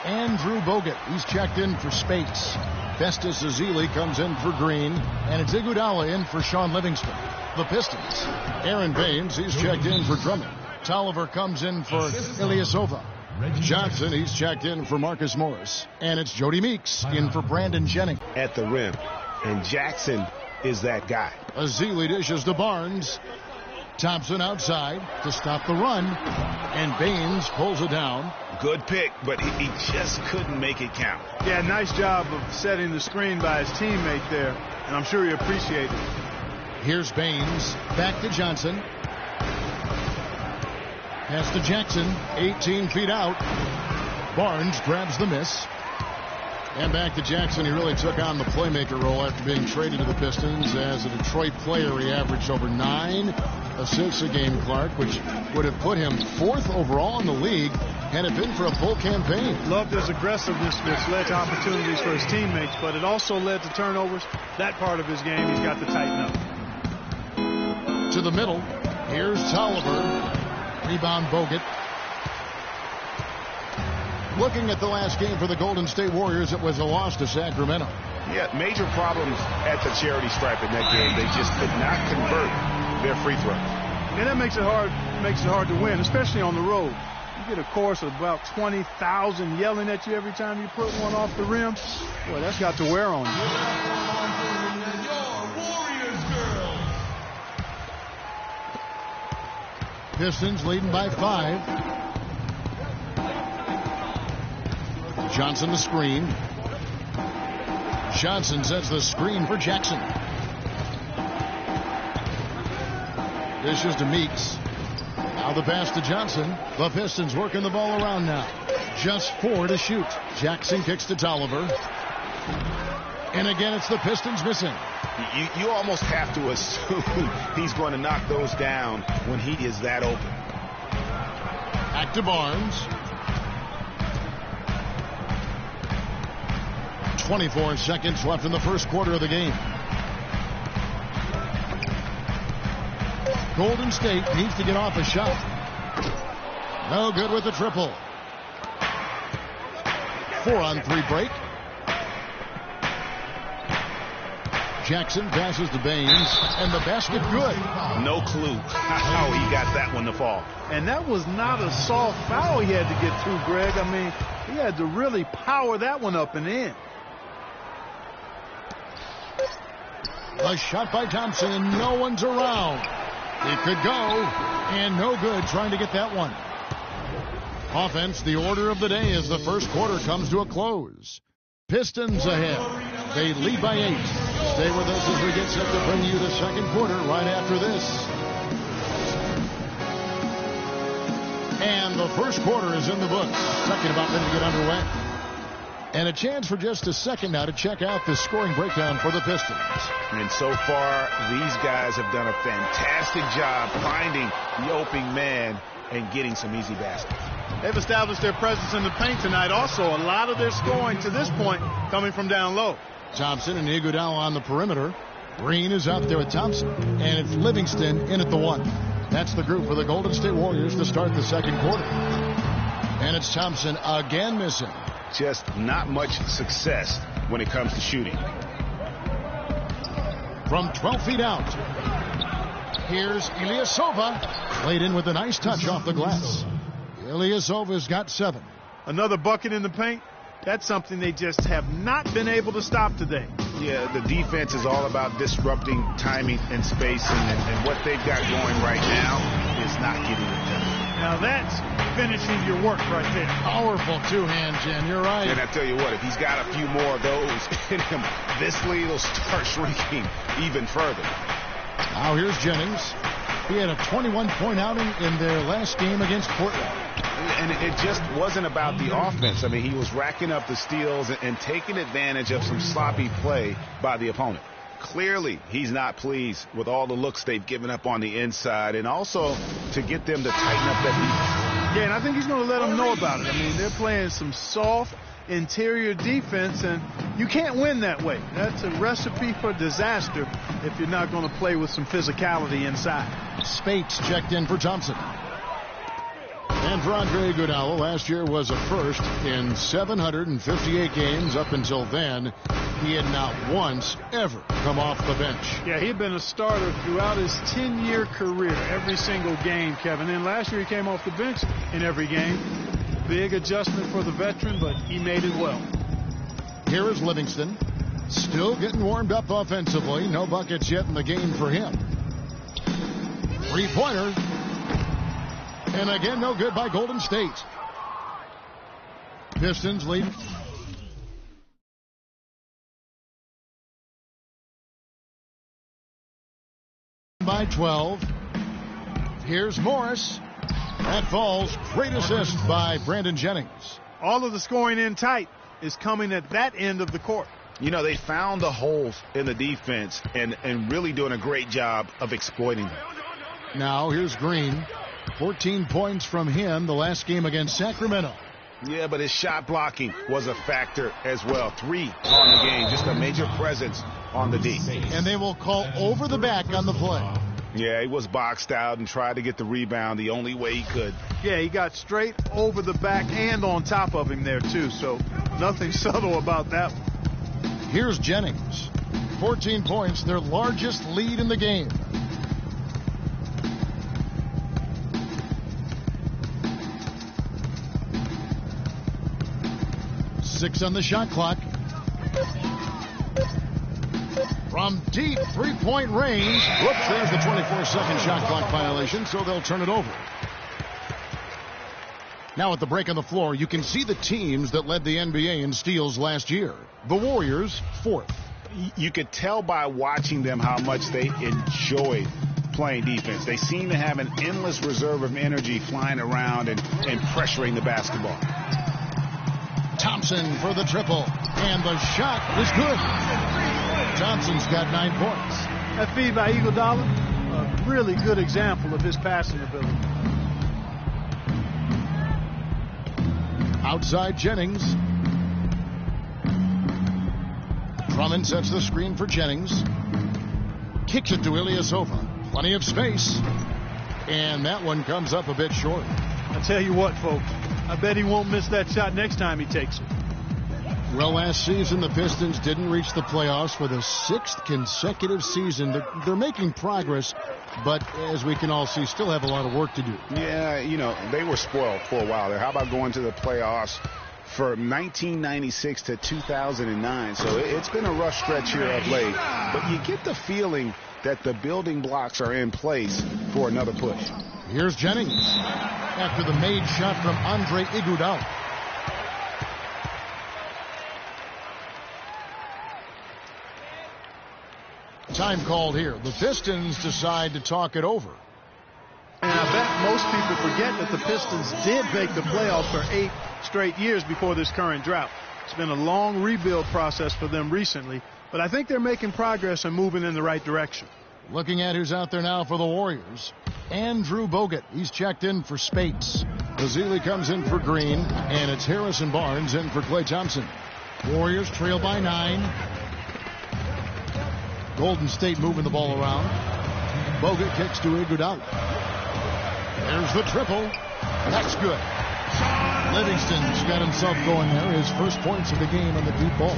[SPEAKER 2] Andrew Bogut, he's checked in for Spates. Festus Ezeli comes in for Green, and it's Iguodala in for Sean Livingston. The Pistons. Aaron Baines, he's checked in for Drummond. Tolliver comes in for Ilyasova. Johnson, he's checked in for Marcus Morris. And it's Jody Meeks in for Brandon Jennings.
[SPEAKER 1] At the rim, and Jackson is that guy.
[SPEAKER 2] Ezeli dishes to Barnes. Thompson outside to stop the run, and Baines pulls it down.
[SPEAKER 1] Good pick, but he just couldn't make it count.
[SPEAKER 3] Yeah, nice job of setting the screen by his teammate there, and I'm sure he appreciated it.
[SPEAKER 2] Here's Baines, back to Johnson. Pass to Jackson, 18 feet out. Barnes grabs the miss. And back to Jackson. He really took on the playmaker role after being traded to the Pistons. As a Detroit player, he averaged over 9 assists a game, Clark, which would have put him 4th overall in the league had it been for a full campaign.
[SPEAKER 3] Loved his aggressiveness, which led to opportunities for his teammates, but it also led to turnovers. That part of his game he's got to tighten up.
[SPEAKER 2] To the middle. Here's Tolliver. Rebound Bogut. Looking at the last game for the Golden State Warriors, it was a loss to Sacramento.
[SPEAKER 1] Yeah, major problems at the charity stripe in that game. They just could not convert their free throws.
[SPEAKER 3] And that makes it hard to win, especially on the road. You get a chorus of about 20,000 yelling at you every time you put one off the rim. Boy, that's got to wear on you.
[SPEAKER 2] Pistons leading by 5. Johnson the screen. Johnson sets the screen for Jackson. Dishes to Meeks. Now the pass to Johnson. The Pistons working the ball around now. Just 4 to shoot. Jackson kicks to Tolliver. And again, it's the Pistons missing.
[SPEAKER 1] You almost have to assume he's going to knock those down when he is that open.
[SPEAKER 2] Back to Barnes. 24 seconds left in the first quarter of the game. Golden State needs to get off a shot. No good with the triple. 4-on-3 break. Jackson passes to Baines, and the basket good.
[SPEAKER 1] No clue how he got that one to fall.
[SPEAKER 3] And that was not a soft foul he had to get through, Greg. I mean, he had to really power that one up and in.
[SPEAKER 2] A shot by Thompson, and no one's around. It could go, and no good trying to get that one. Offense, the order of the day as the first quarter comes to a close. Pistons ahead. They lead by 8. Stay with us as we get set to bring you the second quarter right after this. And the first quarter is in the books. Second about ready to get underway. And a chance for just a second now to check out the scoring breakdown for the Pistons.
[SPEAKER 1] And so far, these guys have done a fantastic job finding the opening man and getting some easy baskets.
[SPEAKER 3] They've established their presence in the paint tonight. Also, a lot of their scoring to this point coming from down low.
[SPEAKER 2] Thompson and Iguodala on the perimeter. Green is out there with Thompson. And it's Livingston in at the 1. That's the group for the Golden State Warriors to start the second quarter. And it's Thompson again missing.
[SPEAKER 1] Just not much success when it comes to shooting.
[SPEAKER 2] From 12 feet out, here's Ilyasova. Played in with a nice touch off the glass. Ilyasova's got 7.
[SPEAKER 3] Another bucket in the paint. That's something they just have not been able to stop today.
[SPEAKER 1] Yeah, the defense is all about disrupting timing and spacing, and what they've got going right now is not getting it done.
[SPEAKER 3] Now that's finishing your work right there.
[SPEAKER 2] Powerful two-hand, Jen. You're right.
[SPEAKER 1] And I tell you what, if he's got a few more of those in him, this lead will start shrinking even further.
[SPEAKER 2] Now here's Jennings. He had a 21-point outing in their last game against Portland.
[SPEAKER 1] And it just wasn't about the offense. I mean, he was racking up the steals and taking advantage of some sloppy play by the opponent. Clearly, he's not pleased with all the looks they've given up on the inside, and also to get them to tighten up that defense.
[SPEAKER 3] Yeah, and I think he's going to let them know about it. I mean, they're playing some soft interior defense, and you can't win that way. That's a recipe for disaster if you're not going to play with some physicality inside.
[SPEAKER 2] Spates checked in for Thompson. And for Andre Iguodala, last year was a first in 758 games. Up until then, he had not once ever come off the bench.
[SPEAKER 3] Yeah, he'd been a starter throughout his 10-year career, every single game, Kevin. And last year he came off the bench in every game. Big adjustment for the veteran, but he made it well.
[SPEAKER 2] Here is Livingston, still getting warmed up offensively. No buckets yet in the game for him. Three-pointer. And again, no good by Golden State. Pistons lead. By 12. Here's Morris. That falls. Great assist by Brandon Jennings.
[SPEAKER 3] All of the scoring in tight is coming at that end of the court.
[SPEAKER 1] You know, they found the holes in the defense and really doing a great job of exploiting them.
[SPEAKER 2] Now here's Green. 14 points from him the last game against Sacramento.
[SPEAKER 1] Yeah, but his shot blocking was a factor as well. 3 on the game, just a major presence on the D.
[SPEAKER 2] And they will call over the back on the play.
[SPEAKER 1] Yeah, he was boxed out and tried to get the rebound the only way he could.
[SPEAKER 3] Yeah, he got straight over the back and on top of him there, too. So nothing subtle about that one.
[SPEAKER 2] Here's Jennings. 14 points, their largest lead in the game. Six on the shot clock. From deep three-point range. Whoops, there's the 24-second shot clock violation, so they'll turn it over. Now at the break on the floor, you can see the teams that led the NBA in steals last year. The Warriors, 4th.
[SPEAKER 1] You could tell by watching them how much they enjoyed playing defense. They seem to have an endless reserve of energy flying around and pressuring the basketball.
[SPEAKER 2] Thompson for the triple, and the shot is good. Thompson's got 9 points.
[SPEAKER 3] That feed by Iguodala, a really good example of his passing ability.
[SPEAKER 2] Outside Jennings. Drummond sets the screen for Jennings. Kicks it to Ilyasova. Plenty of space. And that one comes up a bit short.
[SPEAKER 3] I tell you what, folks, I bet he won't miss that shot next time he takes it.
[SPEAKER 2] Well, last season, the Pistons didn't reach the playoffs for the 6th consecutive season. They're making progress, but as we can all see, still have a lot of work to do.
[SPEAKER 1] Yeah, you know, they were spoiled for a while there. How about going to the playoffs for 1996 to 2009. So it's been a rough stretch here of late. But you get the feeling that the building blocks are in place for another push.
[SPEAKER 2] Here's Jennings after the made shot from Andre Iguodala. Time called here. The Pistons decide to talk it over.
[SPEAKER 3] And I bet most people forget that the Pistons did make the playoffs for 8 straight years before this current drought. It's been a long rebuild process for them recently, but I think they're making progress and moving in the right direction.
[SPEAKER 2] Looking at who's out there now for the Warriors. Andrew Bogut. He's checked in for Spates. Bazili comes in for Green, and it's Harrison Barnes in for Klay Thompson. Warriors trail by 9. Golden State moving the ball around. Bogut kicks to Iguodala. There's the triple. That's good. Livingston's got himself going there. His first points of the game on the deep ball.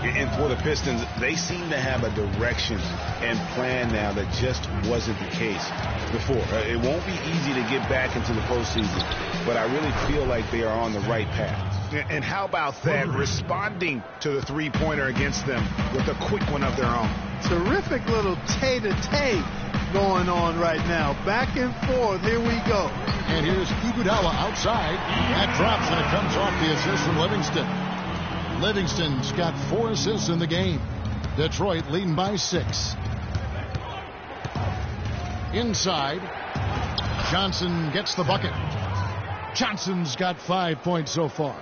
[SPEAKER 1] And for the Pistons, they seem to have a direction and plan now that just wasn't the case before. It won't be easy to get back into the postseason, but I really feel like they are on the right path. And how about that, responding to the three-pointer against them with a quick one of their own.
[SPEAKER 3] Terrific little tay-to-tay going on right now. Back and forth. Here we go.
[SPEAKER 2] And here's Iguodala outside. That drops, and it comes off the assist from Livingston. Livingston's got 4 assists in the game. Detroit leading by 6. Inside. Johnson gets the bucket. Johnson's got 5 points so far.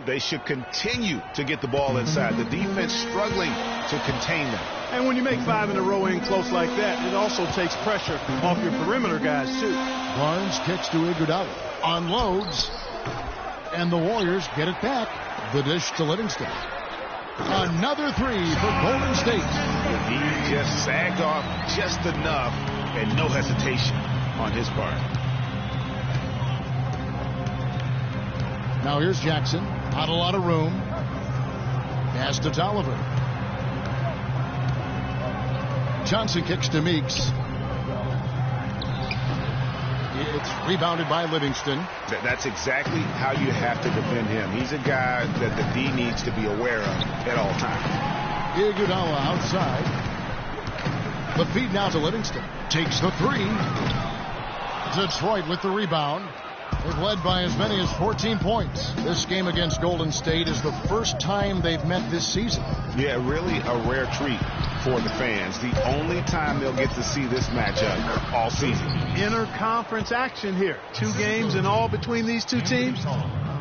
[SPEAKER 1] They should continue to get the ball inside. The defense struggling to contain them.
[SPEAKER 3] And when you make 5 in a row in close like that, it also takes pressure off your perimeter guys, too.
[SPEAKER 2] Barnes kicks to Iguodala. Unloads. And the Warriors get it back. The dish to Livingston. Another 3 for Golden State.
[SPEAKER 1] He just sagged off just enough and no hesitation on his part.
[SPEAKER 2] Now here's Jackson. Not a lot of room. Pass to Tolliver. Johnson kicks to Meeks. It's rebounded by Livingston.
[SPEAKER 1] That's exactly how you have to defend him. He's a guy that the D needs to be aware of at all times.
[SPEAKER 2] Iguodala outside. The feed now to Livingston. Takes the 3. Detroit with the rebound. They've led by as many as 14 points. This game against Golden State is the first time they've met this season.
[SPEAKER 1] Yeah, really a rare treat for the fans. The only time they'll get to see this matchup all season.
[SPEAKER 3] Inter-conference action here. 2 games in all between these 2 teams.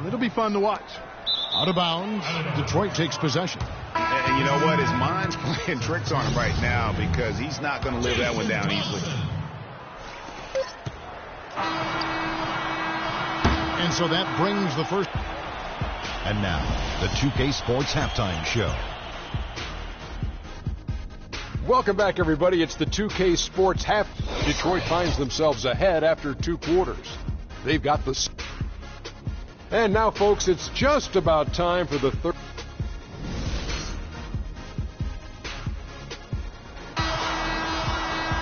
[SPEAKER 3] It'll be fun to watch.
[SPEAKER 2] Out of bounds. Detroit takes possession.
[SPEAKER 1] And you know what? His mind's playing tricks on him right now because he's not going to live that one down easily.
[SPEAKER 2] And so that brings the first.
[SPEAKER 7] And now, the 2K Sports Halftime Show.
[SPEAKER 6] Welcome back, everybody. It's the 2K Sports Half. Detroit finds themselves ahead after 2 quarters. They've got the. And now, folks, it's just about time for the third.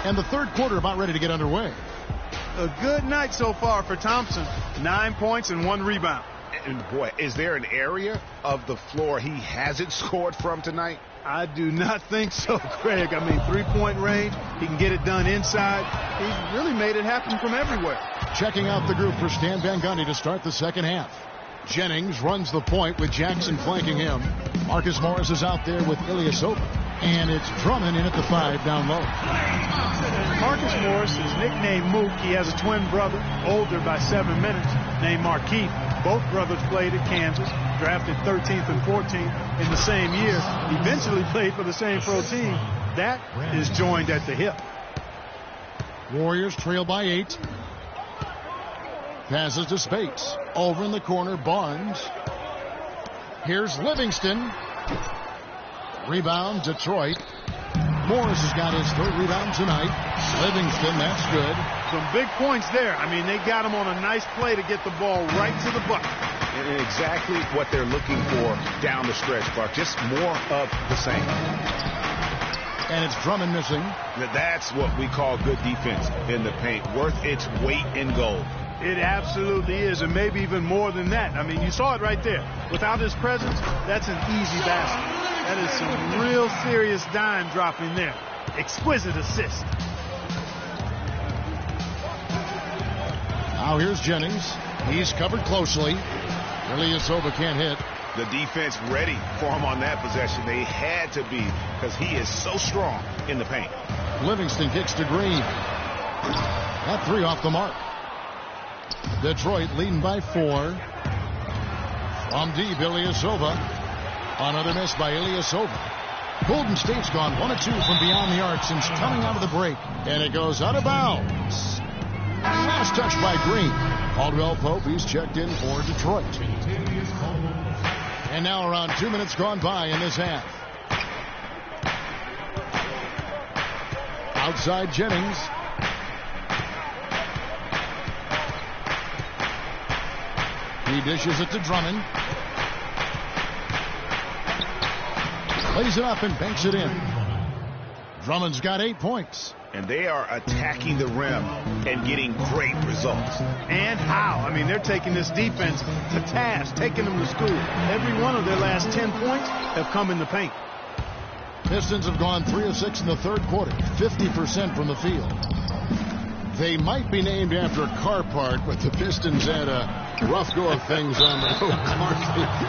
[SPEAKER 2] And the third quarter about ready to get underway.
[SPEAKER 3] A good night so far for Thompson. 9 points and 1 rebound.
[SPEAKER 1] And boy, is there an area of the floor he hasn't scored from tonight?
[SPEAKER 3] I do not think so, Craig. I mean, 3-point range. He can get it done inside. He's really made it happen from everywhere.
[SPEAKER 2] Checking out the group for Stan Van Gundy to start the second half. Jennings runs the point with Jackson flanking him. Marcus Morris is out there with Ilyasova. And it's Drummond in at the 5 down low.
[SPEAKER 3] Marcus Morris is nicknamed Mook. He has a twin brother, older by 7 minutes, named Markeith. Both brothers played at Kansas, drafted 13th and 14th in the same year. Eventually played for the same pro team. That is joined at the hip.
[SPEAKER 2] Warriors trail by 8. Passes to Spates. Over in the corner, Barnes. Here's Livingston. Rebound, Detroit. Morris has got his 3rd rebound tonight. Livingston, that's good.
[SPEAKER 3] Some big points there. I mean, they got him on a nice play to get the ball right to the bucket.
[SPEAKER 1] And exactly what they're looking for down the stretch, Clark. Just more of the same.
[SPEAKER 2] And it's Drummond missing.
[SPEAKER 1] That's what we call good defense in the paint. Worth its weight in gold.
[SPEAKER 3] It absolutely is, and maybe even more than that. I mean, you saw it right there. Without his presence, that's an easy basket. That is some real serious dime dropping there. Exquisite assist.
[SPEAKER 2] Now here's Jennings. He's covered closely. Ilyasova can't hit.
[SPEAKER 1] The defense ready for him on that possession. They had to be, because he is so strong in the paint.
[SPEAKER 2] Livingston kicks to Green. That three off the mark. Detroit leading by 4. From deep, Ilyasova. Another miss by Ilyasova. Golden State's gone 1 of 2 from beyond the arc since coming out of the break. And it goes out of bounds. Last touch by Green. Caldwell Pope, he's checked in for Detroit. And now around 2 minutes gone by in this half. Outside Jennings. He dishes it to Drummond. Lays it up and banks it in. Drummond's got 8 points.
[SPEAKER 1] And they are attacking the rim and getting great results.
[SPEAKER 3] And how? I mean, they're taking this defense to task, taking them to school. Every one of their last 10 points have come in the paint.
[SPEAKER 2] Pistons have gone 3 of 6 in the third quarter, 50% from the field. They might be named after a car park, but the Pistons had a rough go of things on the road.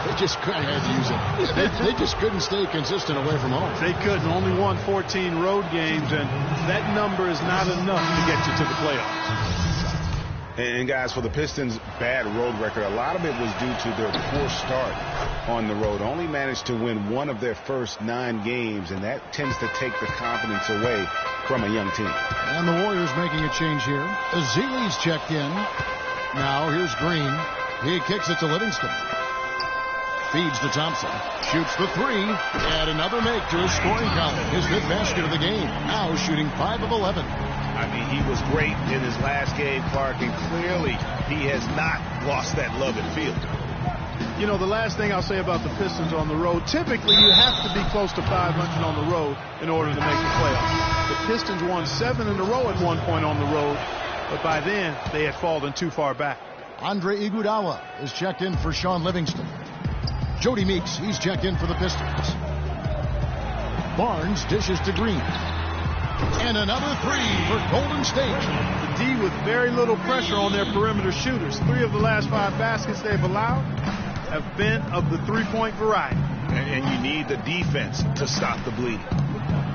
[SPEAKER 2] They just couldn't use it. They just couldn't stay consistent away from home.
[SPEAKER 3] They couldn't. Only won 14 road games, and that number is not enough to get you to the playoffs.
[SPEAKER 1] And guys, for the Pistons' bad road record, a lot of it was due to their poor start on the road. Only managed to win 1 of their first 9 games, and that tends to take the confidence away from a young team.
[SPEAKER 2] And the Warriors making a change here. Ezeli's checked in. Now here's Green. He kicks it to Livingston. Feeds to Thompson. Shoots the 3. And another make to his scoring column. His 5th basket of the game. Now shooting 5 of 11.
[SPEAKER 1] I mean, he was great in his last game, Clark, and clearly he has not lost that love and field.
[SPEAKER 3] You know, the last thing I'll say about the Pistons on the road, typically you have to be close to 500 on the road in order to make the playoffs. The Pistons won 7 in a row at one point on the road, but by then they had fallen too far back.
[SPEAKER 2] Andre Iguodala is checked in for Sean Livingston. Jody Meeks, he's checked in for the Pistons. Barnes dishes to Green. And another 3 for Golden State.
[SPEAKER 3] The D with very little pressure on their perimeter shooters. 3 of the last 5 baskets they've allowed have been of the 3-point variety.
[SPEAKER 1] And you need the defense to stop the bleeding.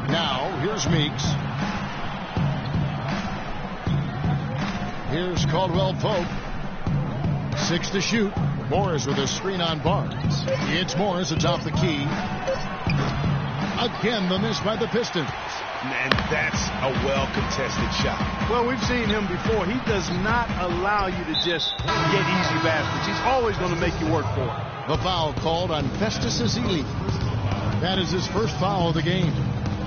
[SPEAKER 2] Now, here's Meeks. Here's Caldwell Pope. 6 to shoot. Morris with a screen on Barnes. It's Morris atop the key. Again, the miss by the Pistons.
[SPEAKER 1] And that's a well-contested shot.
[SPEAKER 3] Well, we've seen him before. He does not allow you to just get easy baskets. He's always going to make you work for it.
[SPEAKER 2] The foul called on Festus Ezeli. That is his first foul of the game.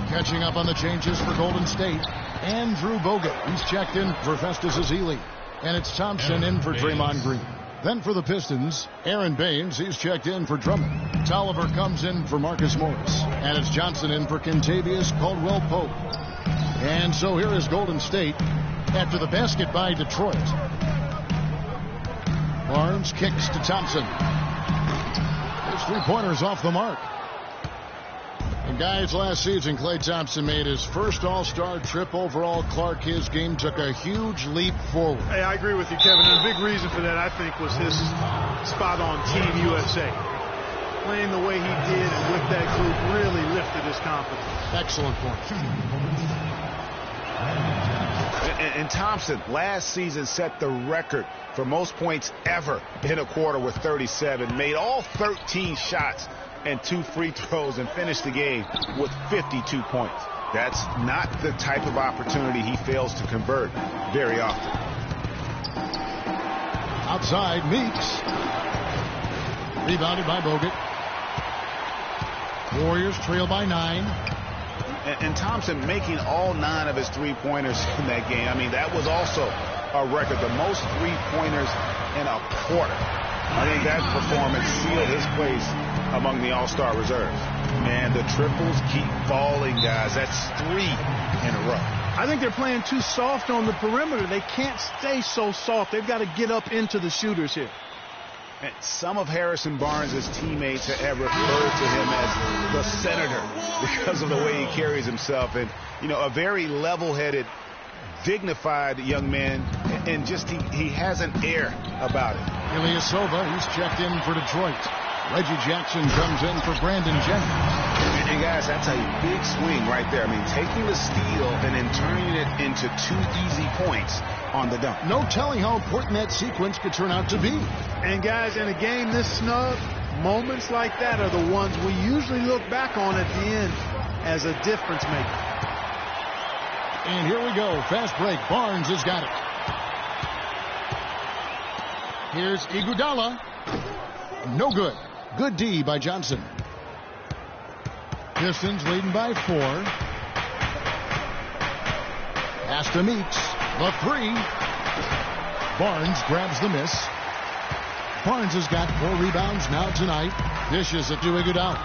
[SPEAKER 2] Catching up on the changes for Golden State. Andrew Bogut. He's checked in for Festus Ezeli. And it's Thompson in for Draymond Green. Then for the Pistons, Aaron Baines, he's checked in for Drummond. Tolliver comes in for Marcus Morris. And it's Johnson in for Kentavious Caldwell Pope. And so here is Golden State after the basket by Detroit. Barnes kicks to Thompson. His 3-pointers off the mark. And guys, last season, Klay Thompson made his first All-Star trip overall. Clark, his game took a huge leap forward.
[SPEAKER 3] Hey, I agree with you, Kevin. And a big reason for that, I think, was his spot on Team USA. Playing the way he did and with that group really lifted his confidence.
[SPEAKER 2] Excellent point.
[SPEAKER 1] And Thompson last season set the record for most points ever in a quarter with 37. Made all 13 shots and 2 free throws and finished the game with 52 points. That's not the type of opportunity he fails to convert very often.
[SPEAKER 2] Outside, Meeks. Rebounded by Bogut. Warriors trail by 9.
[SPEAKER 1] And Thompson making all 9 of his 3-pointers in that game. I mean, that was also a record, the most 3-pointers in a quarter. I think that performance sealed his place among the All-Star reserves. Man, the triples keep falling, guys. That's 3 in a row.
[SPEAKER 3] I think they're playing too soft on the perimeter. They can't stay so soft. They've got to get up into the shooters here.
[SPEAKER 1] And some of Harrison Barnes' teammates have referred to him as the senator because of the way he carries himself. And, you know, a very level-headed, dignified young man, and just he has an air about it.
[SPEAKER 2] Ilyasova, he's checked in for Detroit. Reggie Jackson comes in for Brandon Jennings.
[SPEAKER 1] And guys, that's a big swing right there. I mean, taking the steal and then turning it into 2 easy points on the dunk.
[SPEAKER 2] No telling how important that sequence could turn out to be.
[SPEAKER 3] And guys, in a game this snug, moments like that are the ones we usually look back on at the end as a difference maker.
[SPEAKER 2] And here we go. Fast break. Barnes has got it. Here's Iguodala. No good. Good D by Johnson. Pistons leading by 4. Pass to Meeks. The 3. Barnes grabs the miss. Barnes has got 4 rebounds now tonight. Dishes it to Iguodala.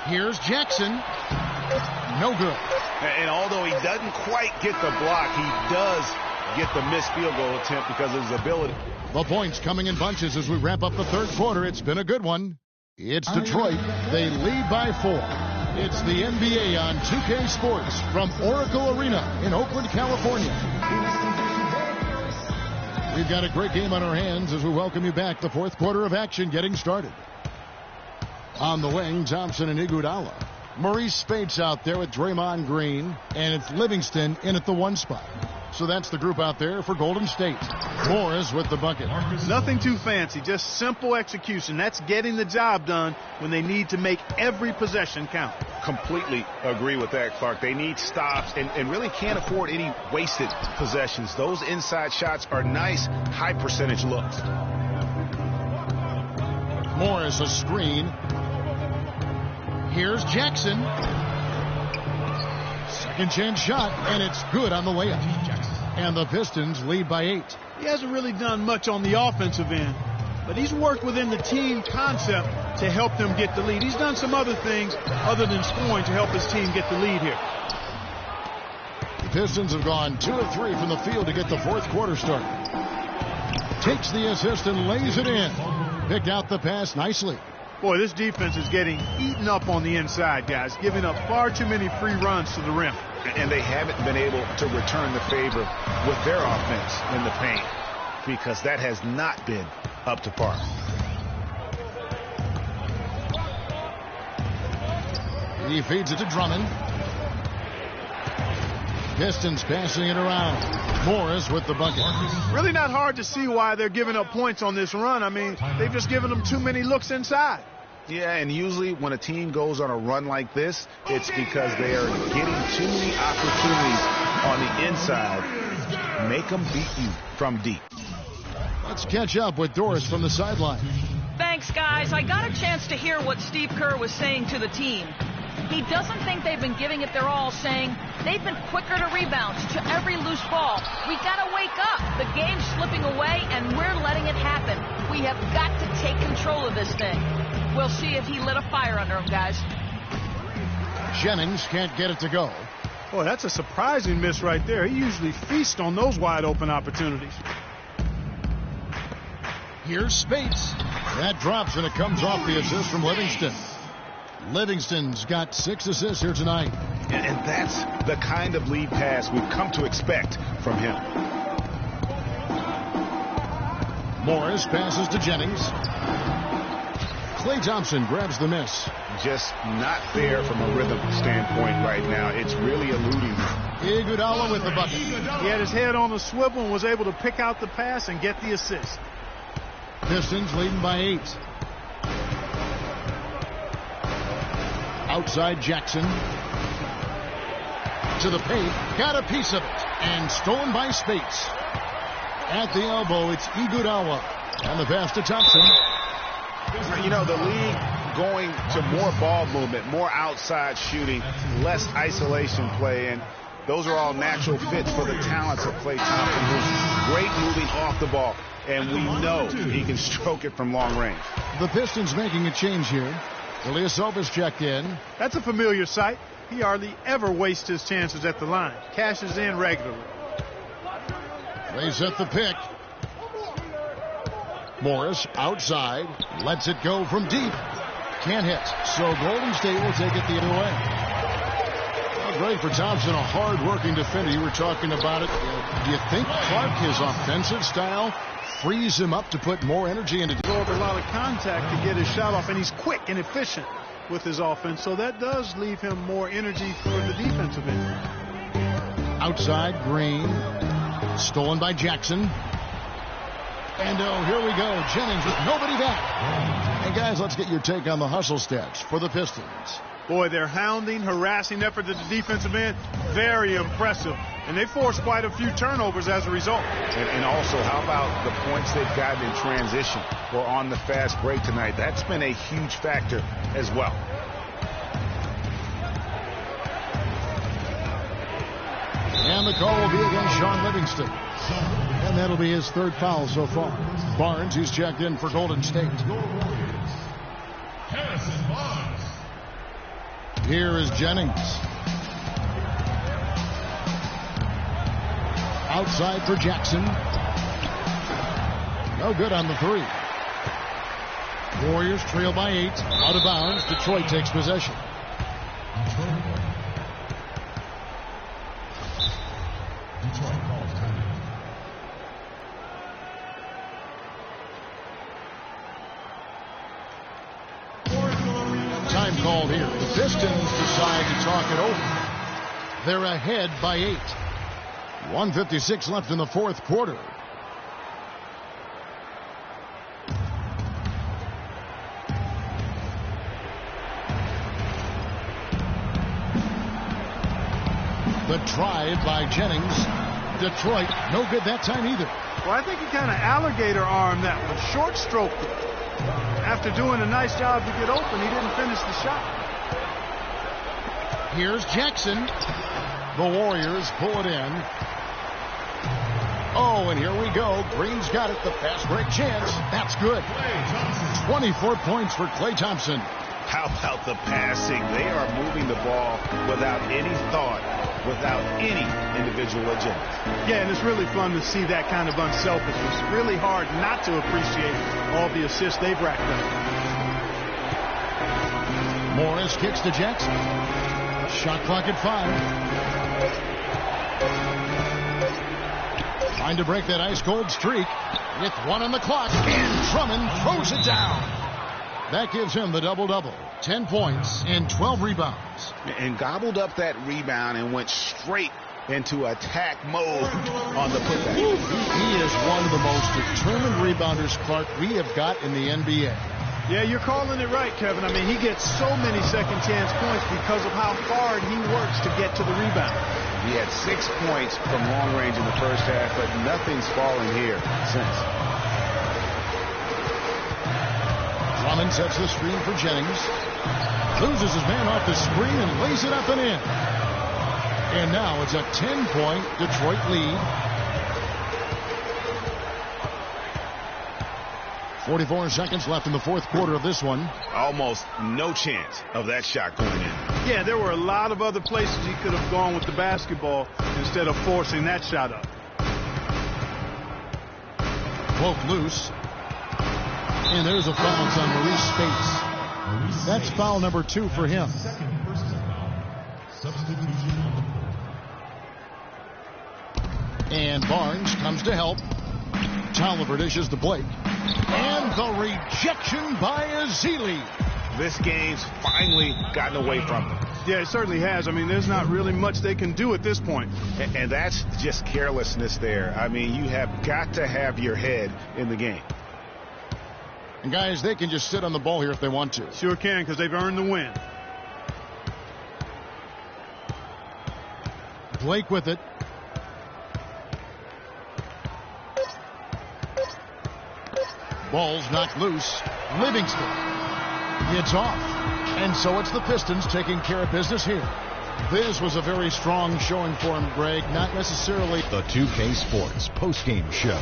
[SPEAKER 2] Here's Jackson. No good.
[SPEAKER 1] And although he doesn't quite get the block, he does get the missed field goal attempt because of his ability.
[SPEAKER 2] The points coming in bunches as we wrap up the third quarter. It's been a good one. It's Detroit. They lead by 4. It's the NBA on 2K Sports from Oracle Arena in Oakland, California. We've got a great game on our hands as we welcome you back. The fourth quarter of action getting started. On the wing, Thompson and Iguodala. Maurice Spates out there with Draymond Green, and it's Livingston in at the 1 spot. So that's the group out there for Golden State. Morris with the bucket.
[SPEAKER 3] Nothing too fancy, just simple execution. That's getting the job done when they need to make every possession count.
[SPEAKER 1] Completely agree with that, Clark. They need stops and really can't afford any wasted possessions. Those inside shots are nice, high percentage looks.
[SPEAKER 2] Morris a screen. Here's Jackson. Second chance shot, and it's good on the way up. And the Pistons lead by 8.
[SPEAKER 3] He hasn't really done much on the offensive end, but he's worked within the team concept to help them get the lead. He's done some other things other than scoring to help his team get the lead here.
[SPEAKER 2] The Pistons have gone 2 of 3 from the field to get the fourth quarter started. Takes the assist and lays it in. Picked out the pass nicely.
[SPEAKER 3] Boy, this defense is getting eaten up on the inside, guys, giving up far too many free runs to the rim.
[SPEAKER 1] And they haven't been able to return the favor with their offense in the paint because that has not been up to par.
[SPEAKER 2] He feeds it to Drummond. Pistons passing it around. Morris with the bucket.
[SPEAKER 3] Really not hard to see why they're giving up points on this run. I mean, they've just given them too many looks inside.
[SPEAKER 1] Yeah, and usually when a team goes on a run like this, it's because they are getting too many opportunities on the inside. Make them beat you from deep.
[SPEAKER 2] Let's catch up with Doris from the sideline.
[SPEAKER 4] Thanks, guys. I got a chance to hear what Steve Kerr was saying to the team. He doesn't think they've been giving it their all, saying they've been quicker to rebound to every loose ball. We got to wake up. The game's slipping away, and we're letting it happen. We have got to take control of this thing. We'll see if he lit a fire under him, guys.
[SPEAKER 2] Jennings can't get it to go.
[SPEAKER 3] Boy, that's a surprising miss right there. He usually feasts on those wide open opportunities.
[SPEAKER 2] Here's Spates. That drops, and it comes off the assist from Livingston. Livingston's got 6 assists here tonight.
[SPEAKER 1] And that's the kind of lead pass we've come to expect from him.
[SPEAKER 2] Morris passes to Jennings. Klay Thompson grabs the miss.
[SPEAKER 1] Just not there from a rhythm standpoint right now. It's really eluding.
[SPEAKER 2] Iguodala with the bucket.
[SPEAKER 3] He had his head on a swivel and was able to pick out the pass and get the assist.
[SPEAKER 2] Pistons leading by 8. Outside Jackson. To the paint. Got a piece of it. And stolen by Spates. At the elbow, it's Iguodala. And the pass to Thompson.
[SPEAKER 1] You know, the league going to more ball movement, more outside shooting, less isolation play. And Those are all natural fits for the talents of Klay Thompson, who's great moving off the ball, and we know he can stroke it from long range.
[SPEAKER 2] The Pistons making a change here. Ilyasova's checked in.
[SPEAKER 3] That's a familiar sight. He hardly ever wastes his chances at the line. Cashes in regularly.
[SPEAKER 2] They set the pick. Morris outside. Lets it go from deep. Can't hit. So Golden State will take it the other way. Well, great for Thompson, a hard-working defender. You were talking about it. Do you think Clark, his offensive style, frees him up to put more energy into...
[SPEAKER 3] Go over a lot of contact to get his shot off, and he's quick and efficient with his offense, so that does leave him more energy for the defensive end.
[SPEAKER 2] Outside, Green. Stolen by Jackson. And here we go. Jennings with nobody back. And guys, let's get your take on the hustle stats for the Pistons.
[SPEAKER 3] Boy, their hounding, harassing effort at the defensive end, very impressive. And they forced quite a few turnovers as a result.
[SPEAKER 1] And also, how about the points they've gotten in transition or on the fast break tonight? That's been a huge factor as well.
[SPEAKER 2] And the call will be against Sean Livingston. And that'll be his third foul so far. Barnes, who's checked in for Golden State. Here is Jennings. Outside for Jackson. No good on the three. Warriors trail by 8. Out of bounds. Detroit takes possession. Time called here. The Pistons decide to talk it over. They're ahead by 8. 1:56 left in the fourth quarter. The drive by Jennings. Detroit, no good that time either.
[SPEAKER 3] Well, I think he kind of alligator armed that one, short stroked it. After doing a nice job to get open, he didn't finish the shot.
[SPEAKER 2] Here's Jackson. The Warriors pull it in. Oh, and here we go. Green's got it. The fast break chance. That's good. 24 points for Klay Thompson.
[SPEAKER 1] How about the passing? They are moving the ball without any thought, without any individual agenda.
[SPEAKER 3] Yeah, and it's really fun to see that kind of unselfishness. Really hard not to appreciate all the assists they've racked up.
[SPEAKER 2] Morris kicks to Jackson. Shot clock at 5. Trying to break that ice-cold streak with 1 on the clock. And Drummond throws it down. That gives him the double-double. 10 points and 12 rebounds.
[SPEAKER 1] And gobbled up that rebound and went straight into attack mode on the putback.
[SPEAKER 2] He is one of the most determined rebounders, Clark, we have got in the NBA.
[SPEAKER 3] Yeah, you're calling it right, Kevin. I mean, he gets so many second-chance points because of how hard he works to get to the rebound.
[SPEAKER 1] He had 6 points from long range in the first half, but nothing's fallen here since.
[SPEAKER 2] Drummond sets the screen for Jennings. Loses his man off the screen and lays it up and in. And now it's a 10-point Detroit lead. 44 seconds left in the fourth quarter of this one.
[SPEAKER 1] Almost no chance of that shot going in.
[SPEAKER 3] Yeah, there were a lot of other places he could have gone with the basketball instead of forcing that shot up.
[SPEAKER 2] Broke loose. And there's a foul on Maurice Spates. That's foul number 2 for him. And Barnes comes to help. Tolliver dishes to Blake. And the rejection by Ezeli.
[SPEAKER 1] This game's finally gotten away from them.
[SPEAKER 3] Yeah, it certainly has. I mean, there's not really much they can do at this point.
[SPEAKER 1] And that's just carelessness there. I mean, you have got to have your head in the game.
[SPEAKER 2] And guys, they can just sit on the ball here if they want to.
[SPEAKER 3] Sure can, because they've earned the win.
[SPEAKER 2] Blake with it. Ball's knocked loose. Livingston. It's off. And so it's the Pistons taking care of business here. This was a very strong showing for him, Greg. Not necessarily
[SPEAKER 7] The 2K Sports postgame show.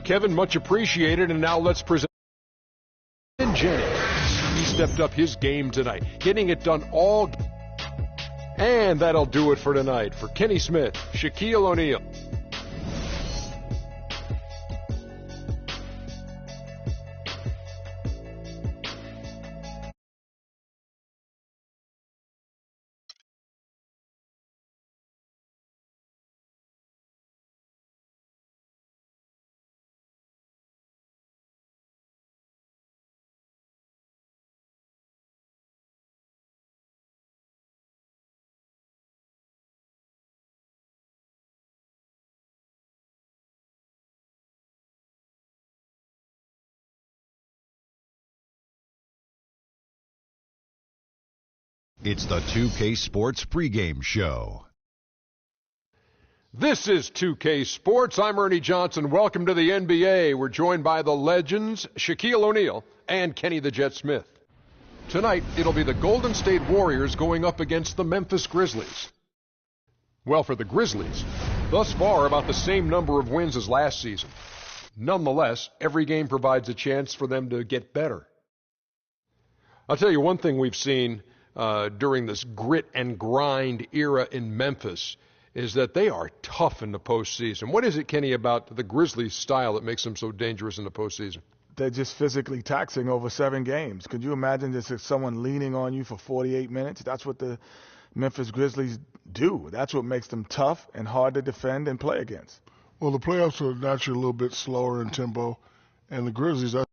[SPEAKER 6] Kevin, much appreciated, and now let's present Jennings. He stepped up his game tonight, getting it done all. And that'll do it for tonight. For Kenny Smith, Shaquille O'Neal.
[SPEAKER 7] It's the 2K Sports pregame show.
[SPEAKER 6] This is 2K Sports. I'm Ernie Johnson. Welcome to the NBA. We're joined by the legends, Shaquille O'Neal and Kenny the Jet Smith. Tonight, it'll be the Golden State Warriors going up against the Memphis Grizzlies. Well, for the Grizzlies, thus far about the same number of wins as last season. Nonetheless, every game provides a chance for them to get better. I'll tell you one thing we've seen during this grit and grind era in Memphis is that they are tough in the postseason. What is it, Kenny, about the Grizzlies' style that makes them so dangerous in the postseason?
[SPEAKER 8] They're just physically taxing over 7 games. Could you imagine just someone leaning on you for 48 minutes? That's what the Memphis Grizzlies do. That's what makes them tough and hard to defend and play against.
[SPEAKER 9] Well, the playoffs are naturally a little bit slower in tempo, and the Grizzlies are.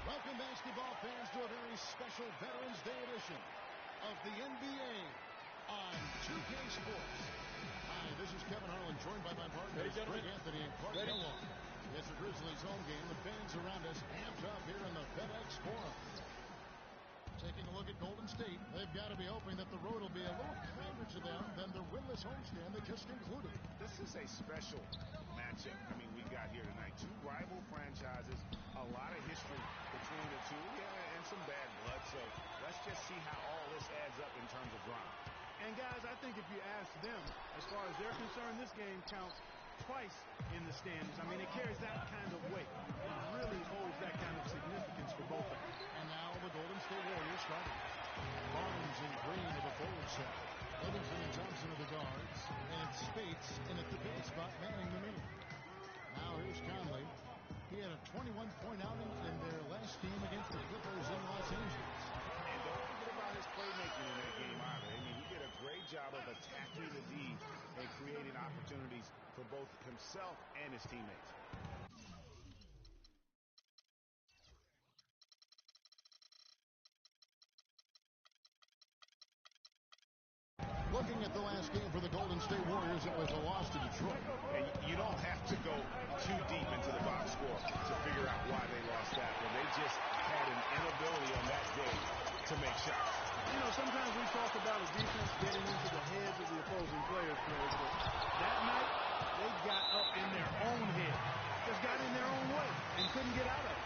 [SPEAKER 2] Welcome, basketball fans, to a very special Veterans Day edition of the NBA on 2K Sports. Hi, this is Kevin Harlan, joined by my partners, Greg Anthony and Clark Kellogg. It's a Grizzlies home game. The fans around us amped up here in the FedEx Forum. Taking a look at Golden State, they've got to be hoping that the road will be a little kinder to them than their winless homestand that just concluded.
[SPEAKER 1] This is a special matchup. I mean, we got here tonight 2 rival franchises, a lot of history between the two, and some bad blood. So let's just see how all this adds up in terms of drama.
[SPEAKER 3] And guys, I think if you ask them, as far as they're concerned, this game counts twice in the standings. I mean, it carries that kind of weight. It really holds that kind of significance for both of them.
[SPEAKER 2] And now the Golden State Warriors starting. Barnes and Green of the forward set. Livingston and Thompson of the guards. And Spates in at the pivot spot, manning the middle. Now here's Conley. He had a 21-point outing in their last game against the Clippers in Los Angeles.
[SPEAKER 1] And don't forget about his playmaking in that game either. I mean, he did a great job of attacking the D and creating opportunities for both himself and his teammates.
[SPEAKER 2] Looking at the last game for the Golden State Warriors, it was a loss to Detroit.
[SPEAKER 1] And you don't have to go too deep into the box score to figure out why they lost that one. They just had an inability on that day to make shots.
[SPEAKER 3] You know, sometimes we talk about a defense getting into the heads of the opposing players, but that night they got up in their own head, just got in their own way and couldn't get out of it.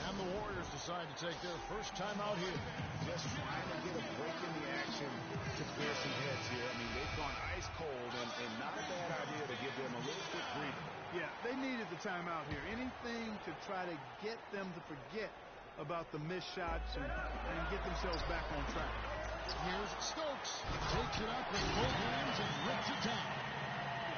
[SPEAKER 2] And the Warriors decide to take their first time out here.
[SPEAKER 1] Just trying to get a break in the action to clear some heads here. I mean, they've gone ice cold, and not a bad idea to give them a little quick breather.
[SPEAKER 3] Yeah, they needed the timeout here. Anything to try to get them to forget about the missed shots and get themselves back on track.
[SPEAKER 2] Here's Stokes. Brooks takes it up with both hands and rips it down.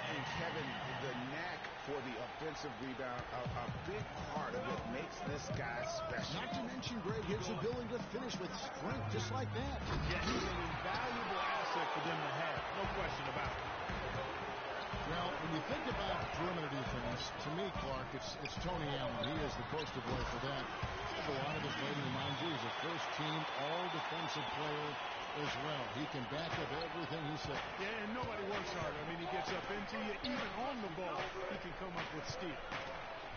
[SPEAKER 1] And Kevin, the knack for the offensive rebound, a big part of what makes this guy special.
[SPEAKER 2] Not to mention, Greg, his ability to finish with strength just like that.
[SPEAKER 3] Yeah, he's an invaluable asset for them to have. No question about it.
[SPEAKER 2] Well, when you think about perimeter defense, to me, Clark, it's Tony Allen. He is the poster boy for that. There's a lot of us later remind you he's a first-team all-defensive player as well. He can back up everything he says.
[SPEAKER 3] Yeah, and nobody works harder. I mean, he gets up into you. Even on the ball, he can come up with steal.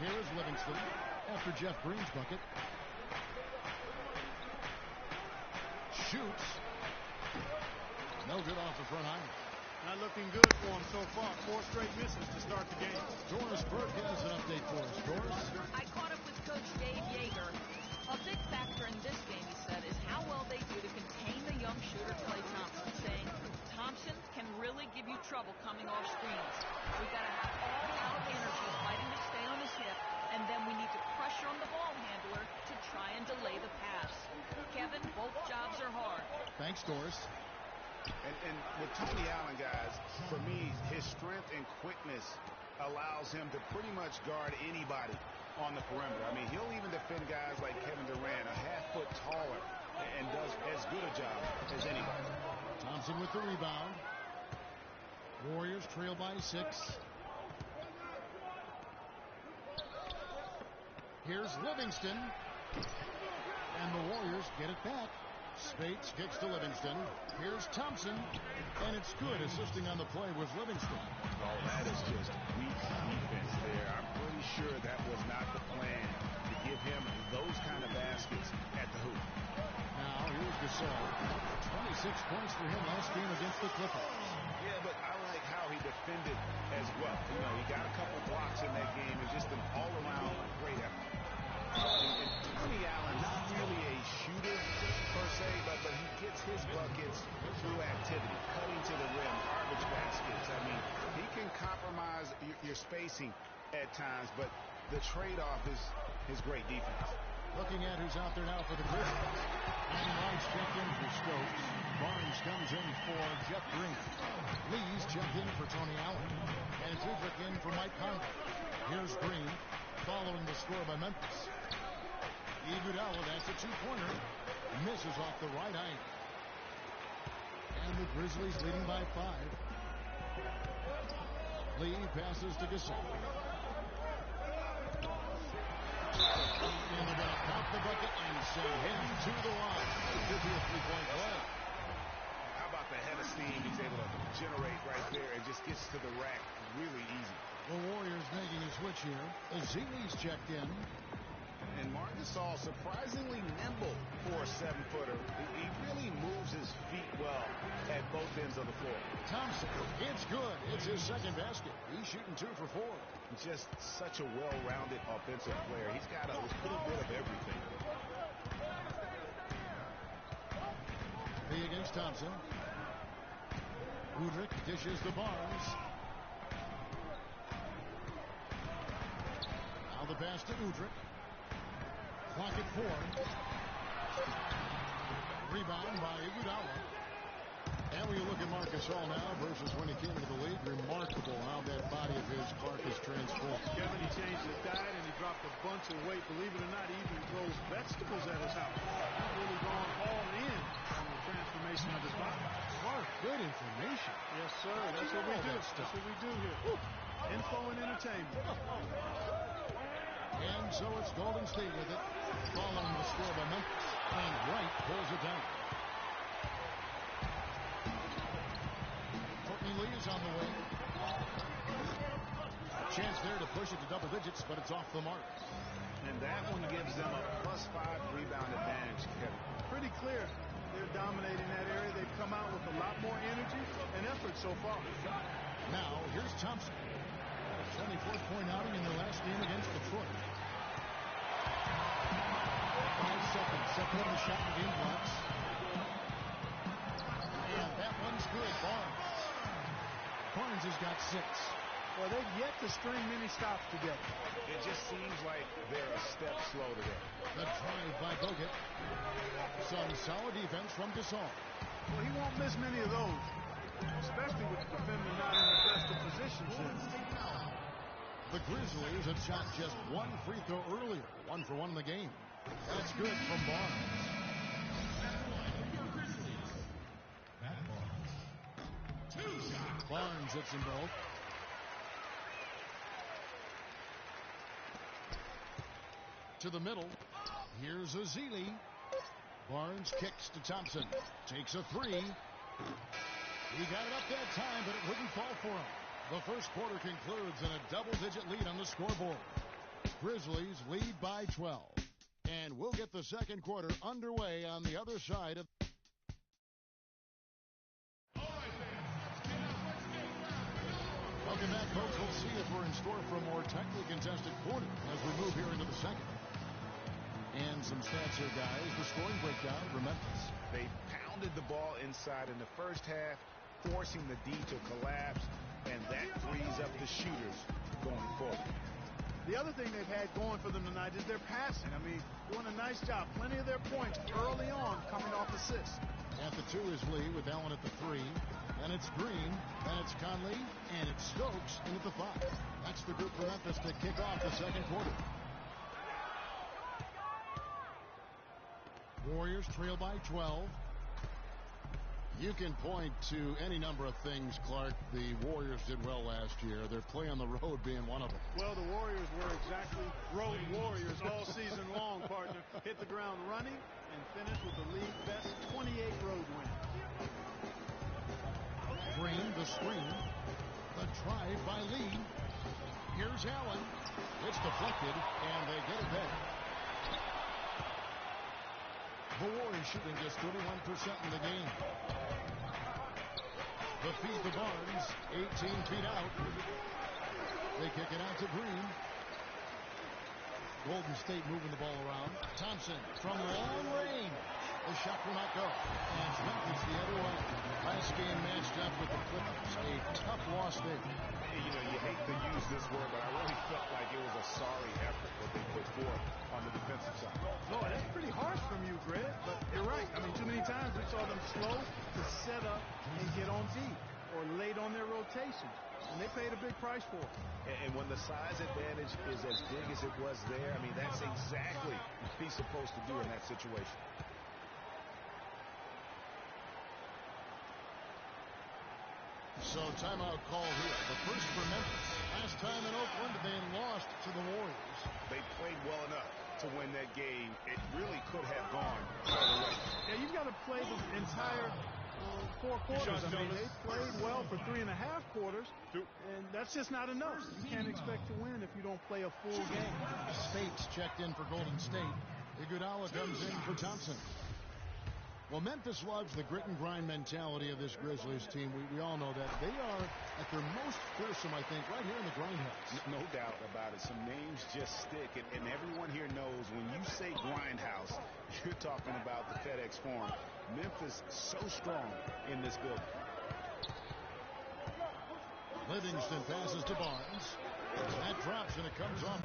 [SPEAKER 2] Here is Livingston after Jeff Green's bucket. Shoots. No good off the front iron.
[SPEAKER 3] Not looking good for him so far. 4 straight misses to start the game.
[SPEAKER 2] Doris Burke has an update for us. Doris?
[SPEAKER 4] I caught up with Coach Dave Yeager. A big factor in this game, he said, is how well they do to contain the young shooter Klay Thompson, saying Thompson can really give you trouble coming off screens. We've got to have all-out energy fighting to stay on his hip, and then we need to pressure on the ball handler to try and delay the pass. Kevin, both jobs are hard.
[SPEAKER 2] Thanks, Doris.
[SPEAKER 1] And with Tony Allen, guys, for me, his strength and quickness allows him to pretty much guard anybody on the perimeter. I mean, he'll even defend guys like Kevin Durant, a half-foot taller, and does as good a job as anybody.
[SPEAKER 2] Thompson with the rebound. Warriors trail by 6. Here's Livingston. And the Warriors get it back. Spates kicks to Livingston. Here's Thompson, and it's good. Assisting on the play was Livingston.
[SPEAKER 1] Oh, that is just weak defense there. I'm pretty sure that was not the plan to give him those kind of baskets at the hoop.
[SPEAKER 2] Now, here's Gasol. 26 points for him last game against the Clippers.
[SPEAKER 1] Yeah, but I like how he defended as well. You know, he got a couple blocks in that game and just an all-around great effort. And Tony Allen, not really a shooter per se, but he gets his buckets through activity, cutting to the rim, garbage baskets. I mean, he can compromise your spacing at times, but the trade-off is his great defense.
[SPEAKER 2] Looking at who's out there now for the Grizzlies. And Rice checked in for Stokes. Barnes comes in for Jeff Green. Lee's checked in for Tony Allen. And Udrich in for Mike Conley. Here's Green following the score by Memphis. Iguodala, that's a 2-pointer. Misses off the right iron. And the Grizzlies leading by 5. Lee passes to Gasol. And they're going to count the bucket and send him to the line. Could be a 3-point play.
[SPEAKER 1] How about the head of steam he's able to generate right there and just gets to the rack really easy.
[SPEAKER 2] The Warriors making a switch here. Azili's checked in.
[SPEAKER 1] And Marc Gasol surprisingly nimble for a 7-footer. He really moves his feet well at both ends of the floor.
[SPEAKER 2] Thompson, it's good. It's his second basket. He's shooting 2 for 4.
[SPEAKER 1] He's just such a well-rounded offensive player. He's got a little bit of everything.
[SPEAKER 2] Lee against Thompson. Udrich dishes the Barnes. Now the pass to Udrich. Clock at 4. Rebound by Iguodala. And when you look at Marc Gasol now versus when he came into the league, remarkable how that body of his, Clark, has transformed.
[SPEAKER 3] Kevin, he changed his diet and he dropped a bunch of weight. Believe it or not, he even grows vegetables at his house. He's really gone all in on the transformation of his body.
[SPEAKER 2] Clark, good information.
[SPEAKER 3] Yes, sir. That's what we do. That's what we do here. Woo. Info and entertainment.
[SPEAKER 2] And so it's Golden State with it, following the score by Memphis. And Wright pulls it down. Courtney Lee is on the way. A chance there to push it to double digits, but it's off the mark.
[SPEAKER 1] And that one gives them a +5 rebound advantage, Kevin.
[SPEAKER 3] Pretty clear. They're dominating that area. They've come out with a lot more energy and effort so far.
[SPEAKER 2] Now, here's Thompson. 24th point outing in their last game against Detroit. 5 seconds. Second on the shot and game blocks. And that one's good. Barnes has got 6.
[SPEAKER 3] Well, they've yet to string many stops together.
[SPEAKER 1] It just seems like they're a step slow today.
[SPEAKER 2] The drive by Bogut. Some solid defense from Gasol.
[SPEAKER 3] Well, he won't miss many of
[SPEAKER 2] Grizzlies had shot just one free throw earlier. 1 for 1 in the game. That's good from Barnes. Barnes hits them both. To the middle. Here's Ezeli. Barnes kicks to Thompson. Takes a three. He got it up that time, but it wouldn't fall for him. The first quarter concludes in a double-digit lead on the scoreboard. Grizzlies lead by 12. And we'll get the second quarter underway on the other side of... Welcome back, folks. We'll see if we're in store for a more tightly contested quarter as we move here into the second. And some stats here, guys. The scoring breakdown for Memphis.
[SPEAKER 1] They pounded the ball inside in the first half, forcing the D to collapse, and that frees up the shooters going forward.
[SPEAKER 3] The other thing they've had going for them tonight is their passing. I mean, doing a nice job. Plenty of their points early on coming off assists.
[SPEAKER 2] At the 2 is Lee with Allen at the 3. Then it's Green. Then it's Conley. And it's Stokes in at the 5. That's the group for Memphis to kick off the second quarter. Warriors trail by 12. You can point to any number of things, Clark, the Warriors did well last year. Their play on the road being one of them.
[SPEAKER 3] Well, the Warriors were exactly road warriors all season long, partner. Hit the ground running and finished with the league best 28 road wins.
[SPEAKER 2] Green, the screen. The drive by Lee. Here's Allen. It's deflected, and they get it back. The Warriors shooting just 31% in the game. The feed to Barnes, 18 feet out. They kick it out to Green. Golden State moving the ball around. Thompson from long range. The shot will not go. And it's Memphis the other way. Last game matched up with the Clippers. A tough loss there.
[SPEAKER 1] You know, you hate to use this word, but I really felt like it was a sorry effort that they put forth on the defensive side.
[SPEAKER 3] No, that's pretty harsh from you, Greg, but you're right. I mean, too many times we saw them slow to set up and get on D or late on their rotations, and they paid a big price for it.
[SPEAKER 1] And when the size advantage is as big as it was there, I mean, that's exactly what he's supposed to do in that situation.
[SPEAKER 2] So timeout call here. The first for Memphis. Last time in Oakland, they lost to the Warriors.
[SPEAKER 1] They played well enough to win that game. It really could have gone either way.
[SPEAKER 3] Yeah, you've got to play the entire 4 quarters. I mean, they played well for 3.5 quarters, and that's just not enough. You can't expect to win if you don't play a full game.
[SPEAKER 2] Spates checked in for Golden State. Iguodala comes in for Thompson. Well, Memphis loves the grit and grind mentality of this Grizzlies team. We all know that. They are at their most fearsome, I think, right here in the grindhouse.
[SPEAKER 1] No doubt about it. Some names just stick, and everyone here knows when you say grindhouse, you're talking about the FedEx Forum. Memphis so strong in this building.
[SPEAKER 2] Livingston passes to Barnes. That drops, and it comes off.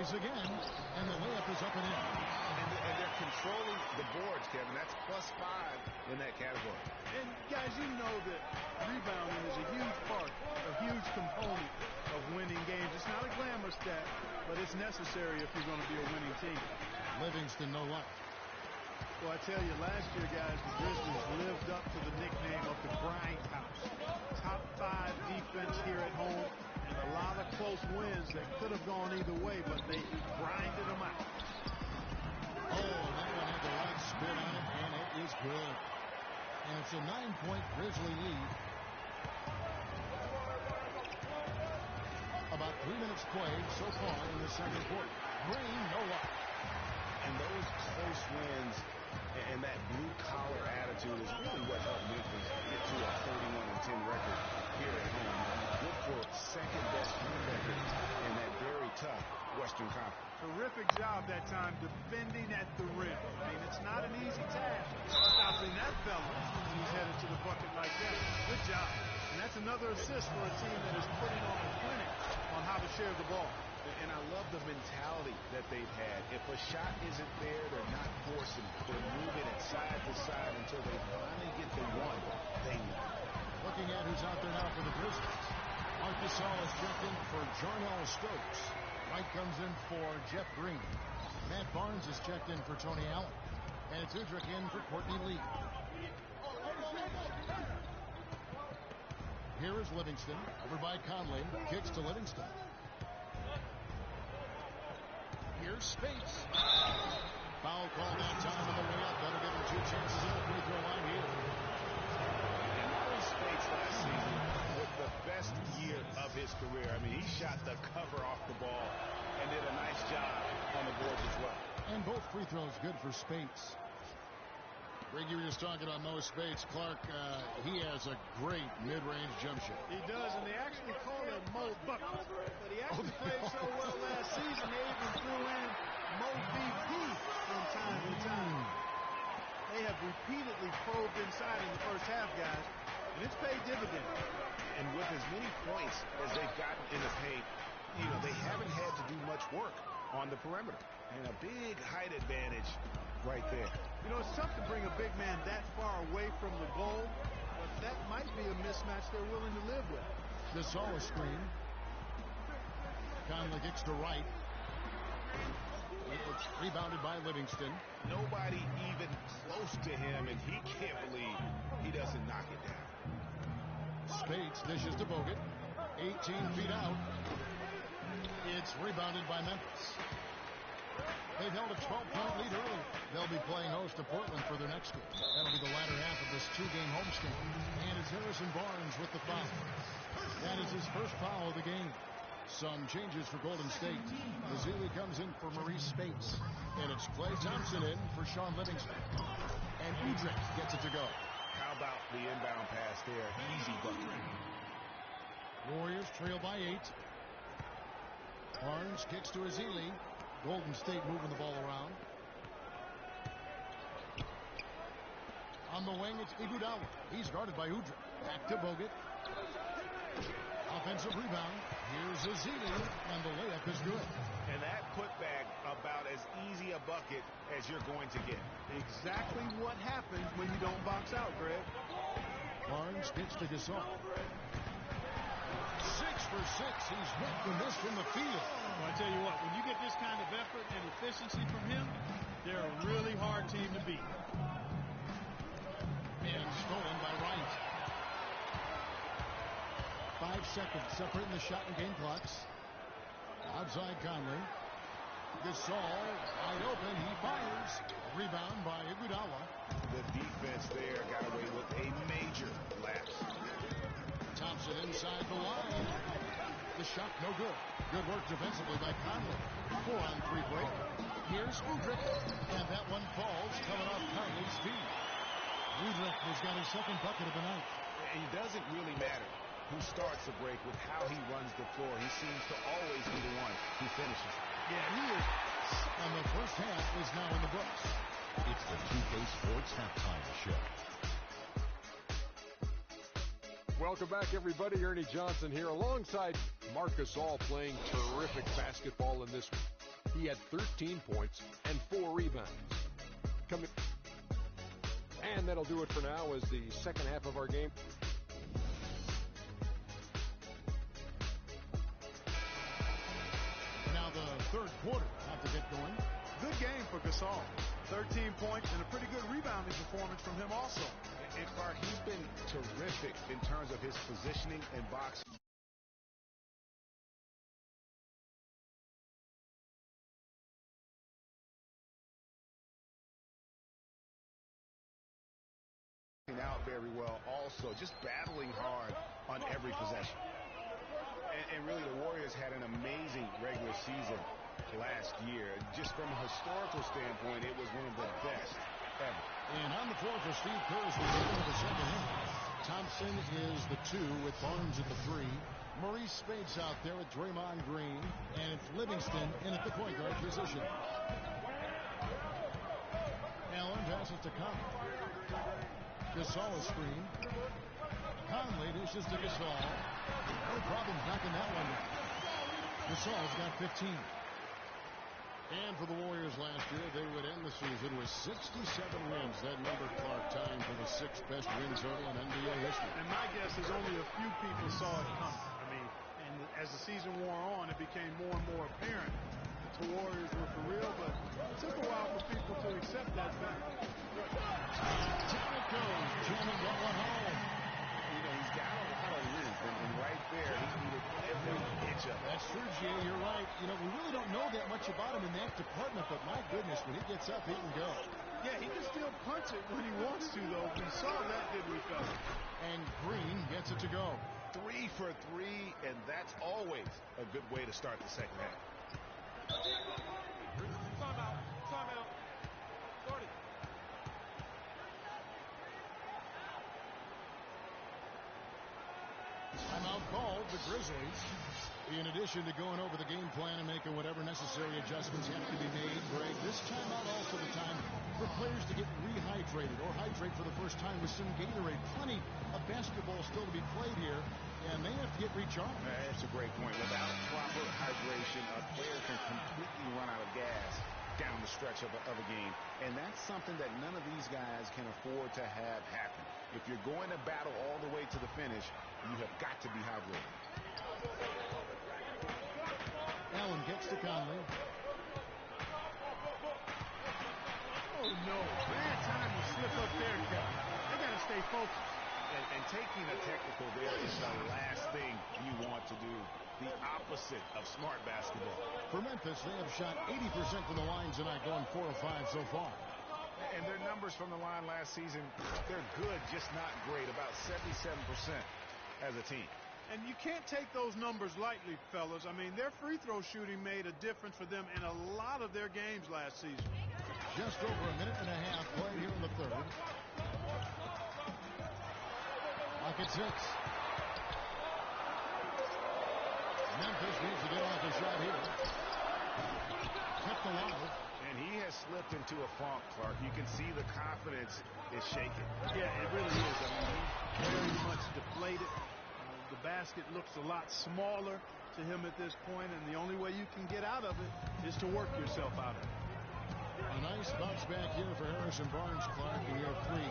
[SPEAKER 2] Again, and the layup is up and in.
[SPEAKER 1] And they're controlling the boards, Kevin. That's +5 in that category.
[SPEAKER 3] And guys, you know that rebounding is a huge part, a huge component of winning games. It's not a glamour stat, but it's necessary if you're going to be a winning team.
[SPEAKER 2] Livingston, no luck.
[SPEAKER 3] Well, I tell you, last year, guys, the Grizzlies lived up to the nickname of the Grindhouse. Top 5 defense here at home. And a lot of close wins that could have gone either way, but they grinded them out.
[SPEAKER 2] Oh, that one had the right spin on it, and it is good. And it's a 9-point Grizzly lead. About 3 minutes played so far in the second quarter. Green, no luck.
[SPEAKER 1] And those close wins and that blue-collar attitude is really what helped Memphis get to a 31-10 record here at home. Good for second-best win record in that very tough Western Conference.
[SPEAKER 3] Terrific job that time defending at the rim. I mean, it's not an easy task stopping that fella when he's headed to the bucket like that. Good job. And that's another assist for a team that is putting on a clinic on how to share the ball.
[SPEAKER 1] And I love the mentality that they've had. If a shot isn't there, they're not forcing it. They're moving it side to side until they finally get the one they want.
[SPEAKER 2] Looking at who's out there now for the Grizzlies. Marcus All is checked in for Jarnell Stokes. Wright comes in for Jeff Green. Matt Barnes is checked in for Tony Allen. And it's Udrich in for Courtney Lee. Here is Livingston. Over by Conley. Kicks to Livingston. Here's Spates. Foul call that time on the way up. That'll give him 2 chances at the free throw line here.
[SPEAKER 1] And Marlon Spates last season with the best year of his career. I mean, he shot the cover off the ball and did a nice job on the boards as well.
[SPEAKER 2] And both free throws good for Spates. Greg, you were just talking about Mo Spates. Clark, he has a great mid-range jump shot.
[SPEAKER 3] He does, and they actually call him Mo Bucket. But he actually played so well last season, they even threw in Mo BP from time to time. They have repeatedly probed inside in the first half, guys, and it's paid dividends.
[SPEAKER 1] And with as many points as they've gotten in the paint, you know, they haven't had to do much work on the perimeter. And a big height advantage right there.
[SPEAKER 3] You know, it's tough to bring a big man that far away from the goal, but that might be a mismatch they're willing to live with.
[SPEAKER 2] Gasol a screen. Conley kicks to Wright. It's rebounded by Livingston.
[SPEAKER 1] Nobody even close to him, and he can't believe he doesn't knock it down.
[SPEAKER 2] Spates dishes to Bogut. 18 feet out. It's rebounded by Memphis. They've held a 12-point lead early. They'll be playing host to Portland for their next game. That'll be the latter half of this 2-game homestand. And it's Harrison Barnes with the foul. That is his first foul of the game. Some changes for Golden State. Ezeli comes in for Maurice Spates. And it's Klay Thompson in for Sean Livingston. And Udrich gets it to go.
[SPEAKER 1] How about the inbound pass there? Easy bucket.
[SPEAKER 2] Warriors trail by 8. Barnes kicks to Ezeli. Golden State moving the ball around. On the wing, it's Iguodala. He's guarded by Udrich. Back to Bogut. Offensive rebound. Here's Ezeli, and the layup is good.
[SPEAKER 1] And that putback about as easy a bucket as you're going to get.
[SPEAKER 3] Exactly what happens when you don't box out, Greg.
[SPEAKER 2] Barnes kicks to Gasol. 6 for 6. He's making this from the field.
[SPEAKER 3] Well, I tell you what, when you get this kind of effort and efficiency from him, they're a really hard team to beat.
[SPEAKER 2] And stolen by Wright. 5 seconds separating the shot and game clocks. Outside Conley. Gasol wide open. He fires. Rebound by Iguodala.
[SPEAKER 1] The defense there got away with a major lapse.
[SPEAKER 2] Thompson inside the line. The shot no good. Good work defensively by Conley. 4-on-3 break. Here's Udrich. And that one falls coming off Conley's feet. Udrich has got his second bucket of the night.
[SPEAKER 1] It doesn't really matter who starts the break with how he runs the floor. He seems to always be the one who finishes.
[SPEAKER 3] Yeah, he is.
[SPEAKER 2] And the first half is now in the books.
[SPEAKER 7] It's the 2K Sports Halftime Show.
[SPEAKER 6] Welcome back, everybody. Ernie Johnson here alongside Marcus All playing terrific basketball in this one. He had 13 points and 4 rebounds. And that'll do it for now as the second half of our game.
[SPEAKER 2] Now the third quarter have to get going.
[SPEAKER 3] Good game for Gasol. 13 points and a pretty good rebounding performance from him also.
[SPEAKER 1] And Clark, he's been terrific in terms of his positioning and boxing. Out very well also, just battling hard on every possession. And really the Warriors had an amazing regular season last year. Just from a historical standpoint, it was one of the best ever.
[SPEAKER 2] And on the floor for Steve Kerr as we get into the second inning. Thompson is the 2 with Barnes at the 3. Maurice Spates out there with Draymond Green. And it's Livingston in at the point guard position. Allen passes to Conley. Gasol screen. Conley dishes to Gasol. No problem knocking that one down. Gasol's got 15. And for the Warriors last year, they would end the season with 67 wins. That number, Clark, tying for the 6th best win total in NBA history.
[SPEAKER 3] And my guess is only a few people saw it coming. I mean, and as the season wore on, it became more and more apparent that the Warriors were for real, but it took a while for people to accept that fact.
[SPEAKER 2] Down it goes. Jamming that one home.
[SPEAKER 1] You know, he's got a lot of length, and right there, he needed every inch of it.
[SPEAKER 2] That's true, Jay. You're right. You know, we really don't know that much about him in that department, but my goodness, when he gets up, he can go.
[SPEAKER 3] Yeah, he can still punch it when he wants to, though. We saw that, didn't we, fellas?
[SPEAKER 2] And Green gets it to go.
[SPEAKER 1] 3 for 3, and that's always a good way to start the second half.
[SPEAKER 5] Timeout. Start it.
[SPEAKER 2] Timeout called the Grizzlies. In addition to going over the game plan and making whatever necessary adjustments have to be made, Greg, this timeout also the time for players to get rehydrated or hydrate for the first time with some Gatorade. Plenty of basketball still to be played here, and they have to get recharged.
[SPEAKER 1] That's a great point. Without proper hydration, a player can completely run out of gas down the stretch of a game. And that's something that none of these guys can afford to have happen. If you're going to battle all the way to the finish, you have got to be hydrated.
[SPEAKER 2] Allen gets to Conley.
[SPEAKER 3] Oh, no. Bad time to slip up there, Kevin. They got to stay focused.
[SPEAKER 1] And taking a technical there is the last thing you want to do. The opposite of smart basketball.
[SPEAKER 2] For Memphis, they have shot 80% from the line tonight, going 4 of 5 so far.
[SPEAKER 1] And their numbers from the line last season, they're good, just not great. About 77% as a team.
[SPEAKER 3] And you can't take those numbers lightly, fellas. I mean, their free throw shooting made a difference for them in a lot of their games last season.
[SPEAKER 2] Just over a minute and a half played here in the third. Clock at 6. Memphis needs to get off a shot here. Kept alive.
[SPEAKER 1] And he has slipped into a funk, Clark. You can see the confidence is shaking.
[SPEAKER 3] Yeah, it really is. I mean, he's very much deflated. The basket looks a lot smaller to him at this point, and the only way you can get out of it is to work yourself out of it.
[SPEAKER 2] A nice bounce back here for Harrison Barnes, Clark, in year 3.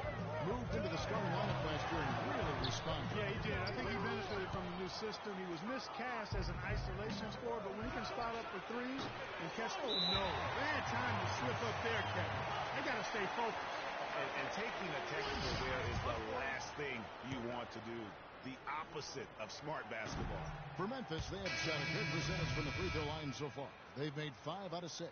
[SPEAKER 2] Moved into the starting lineup last year and really responded.
[SPEAKER 3] Yeah, he did. I think he benefited from the new system. He was miscast as an isolation scorer, but when he can spot up for threes and catch, oh no, bad time to slip up there, Kevin. They got to stay focused.
[SPEAKER 1] And taking a technical there is the last thing you want to do. The opposite of smart basketball.
[SPEAKER 2] For Memphis, they have shot a good percentage from the free throw line so far. They've made 5 out of 6.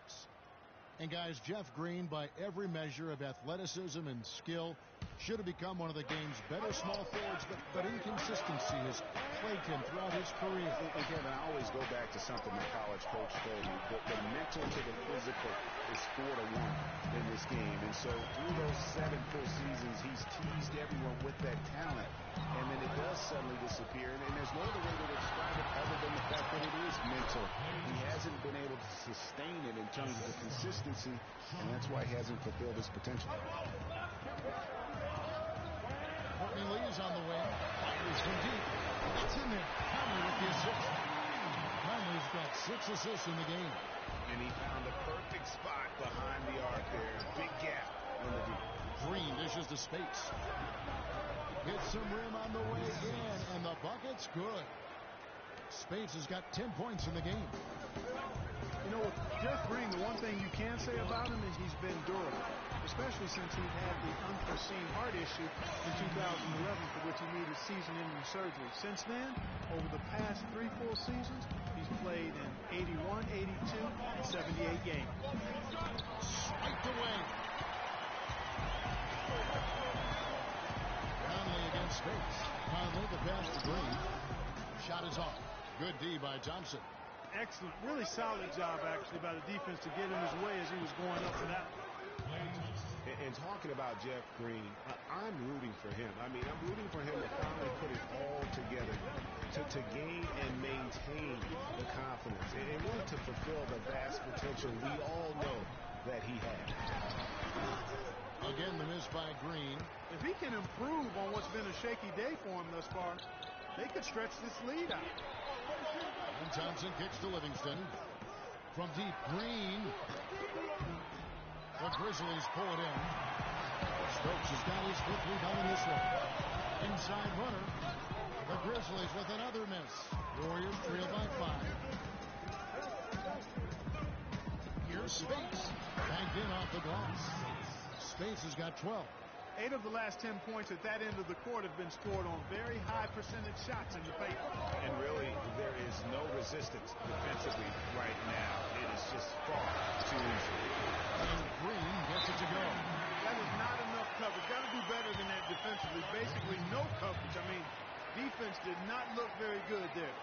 [SPEAKER 2] And guys, Jeff Green, by every measure of athleticism and skill, should have become one of the game's better small forwards, but inconsistency has plagued him throughout his career.
[SPEAKER 1] And Kevin, I always go back to something my college coach told me. The mental to the physical is 4 to 1 in this game. And so through those 7 full seasons, he's teased everyone with that talent. And then it does suddenly disappear. And there's no other way to describe it other than the fact that it is mental. He hasn't been able to sustain it in terms of the consistency, and that's why he hasn't fulfilled his potential.
[SPEAKER 2] Courtney Lee is on the wing. Fires from deep. It's in there. Conley with the assist. Conley's got 6 assists in the game.
[SPEAKER 1] And he found the perfect spot behind the arc there. Big gap in the deep.
[SPEAKER 2] Green dishes to Spates. Hits some rim on the way in, and the bucket's good. Spates has got 10 points in the game.
[SPEAKER 3] You know, with Jeff Green, the one thing you can say about him is he's been durable, especially since he had the unforeseen heart issue in 2011 for which he needed season-ending surgery. Since then, over the past 3 full seasons, he's played in 81, 82, and 78 games.
[SPEAKER 2] Spiked away. Conley against Spates. Conley, the pass to Green. Shot is off. Good D by Thompson.
[SPEAKER 3] Excellent, really solid job, actually, by the defense to get in his way as he was going up and out.
[SPEAKER 1] And talking about Jeff Green, I'm rooting for him. I mean, I'm rooting for him to finally put it all together to gain and maintain the confidence and really to fulfill the vast potential we all know that he has.
[SPEAKER 2] Again, the miss by Green.
[SPEAKER 3] If he can improve on what's been a shaky day for him thus far, they could stretch this lead out.
[SPEAKER 2] And Thompson kicks to Livingston. From deep, Green. The Grizzlies pull it in. Stokes has got his fifth rebound in this one. Inside runner. The Grizzlies with another miss. Warriors trail by 5. Here's Spates. Banked in off the glass. Spates has got 12.
[SPEAKER 3] 8 of the last 10 points at that end of the court have been scored on very high percentage shots in the paint.
[SPEAKER 1] And really, there is no resistance defensively right now. It is just far too easy.
[SPEAKER 2] And Green gets it to go.
[SPEAKER 3] That is not enough coverage. Got to do better than that defensively. Basically no coverage. I mean, defense did not look very good there.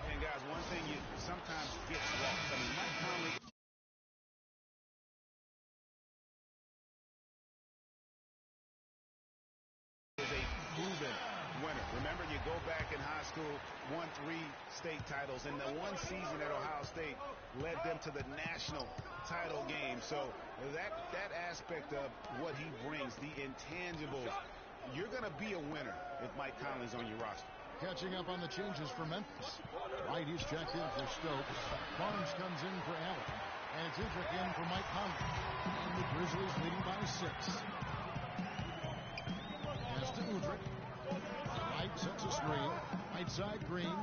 [SPEAKER 1] And guys, one thing you sometimes gets lost. I mean, Mike Conley is a proven winner. Remember, you go back in high school, won 3 state titles, and the one season at Ohio State led them to the national title game. So that aspect of what he brings, the intangibles, you're going to be a winner if Mike Conley's on your roster.
[SPEAKER 2] Catching up on the changes for Memphis. White is checked in for Stokes. Barnes comes in for Allen. And it's Udrich in for Mike Conley. And the Grizzlies leading by 6. Pass to Udrich. White sets a screen. Right side, Green.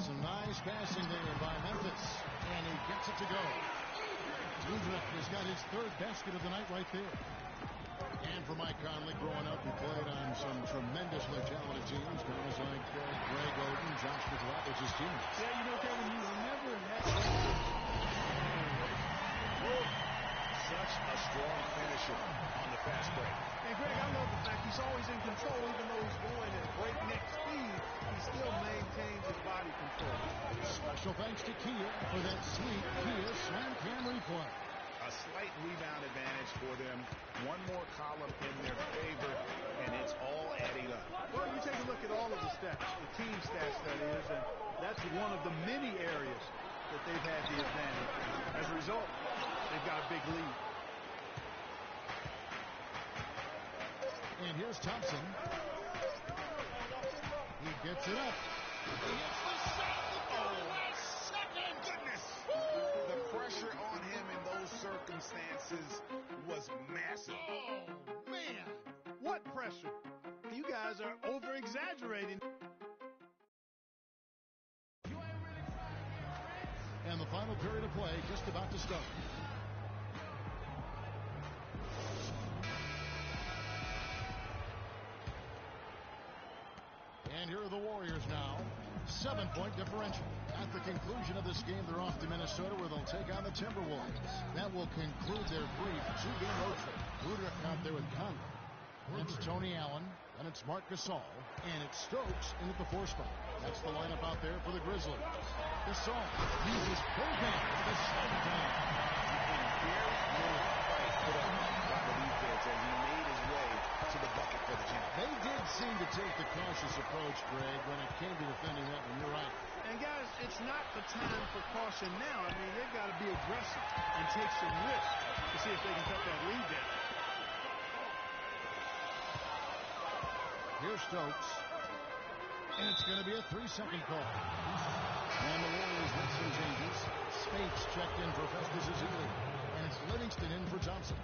[SPEAKER 2] Some nice passing there by Memphis. And he gets it to go. Udrich has got his 3rd basket of the night right there. And for Mike Conley, growing up, he played on some tremendously talented teams. Guys like Greg Oden, Josh McGrath was his teammates.
[SPEAKER 3] Yeah, you know, Kevin, he's never had
[SPEAKER 1] Such a strong finisher on the fast break.
[SPEAKER 3] And Greg, I love the fact he's always in control. Even though he's going at breakneck speed, he still maintains his body control.
[SPEAKER 2] Special thanks to Kia for that sweet Kia Slam Cam replay.
[SPEAKER 1] A slight rebound advantage for them. One more column in their favor, and it's all adding up.
[SPEAKER 3] Well, you take a look at all of the stats, the team stats, that is, and that's one of the many areas that they've had the advantage. As a result, they've got a big lead.
[SPEAKER 2] And here's Thompson. He gets it up. He hits the shot. Second.
[SPEAKER 1] Goodness. The pressure on him in those circumstances was massive.
[SPEAKER 3] Oh, man. What pressure? You guys are over-exaggerating.
[SPEAKER 2] And the final period of play just about to start. And here are the Warriors now. 7-point differential. At the conclusion of this game, they're off to Minnesota where they'll take on the Timberwolves. That will conclude their brief 2-game road trip. Udrich out there with Conley. It's Tony Allen, and it's Marc Gasol, and it's Stokes in at the 4 spot. That's the lineup out there for the Grizzlies. Gasol uses both hands for the second time.
[SPEAKER 1] Very good fight put up by the defense as he made his way to the bucket for the champ.
[SPEAKER 2] They did seem to take the cautious approach, Greg, when it came to defending that one. You're right.
[SPEAKER 3] And guys, it's not the time for caution now. I mean, they've got to be aggressive and take some risks to see if they can cut that lead down.
[SPEAKER 2] Here's Stokes. And it's going to be a 3-second call. And the Warriors make some changes. Spates checked in for Festus Ezeli. And it's Livingston in for Thompson.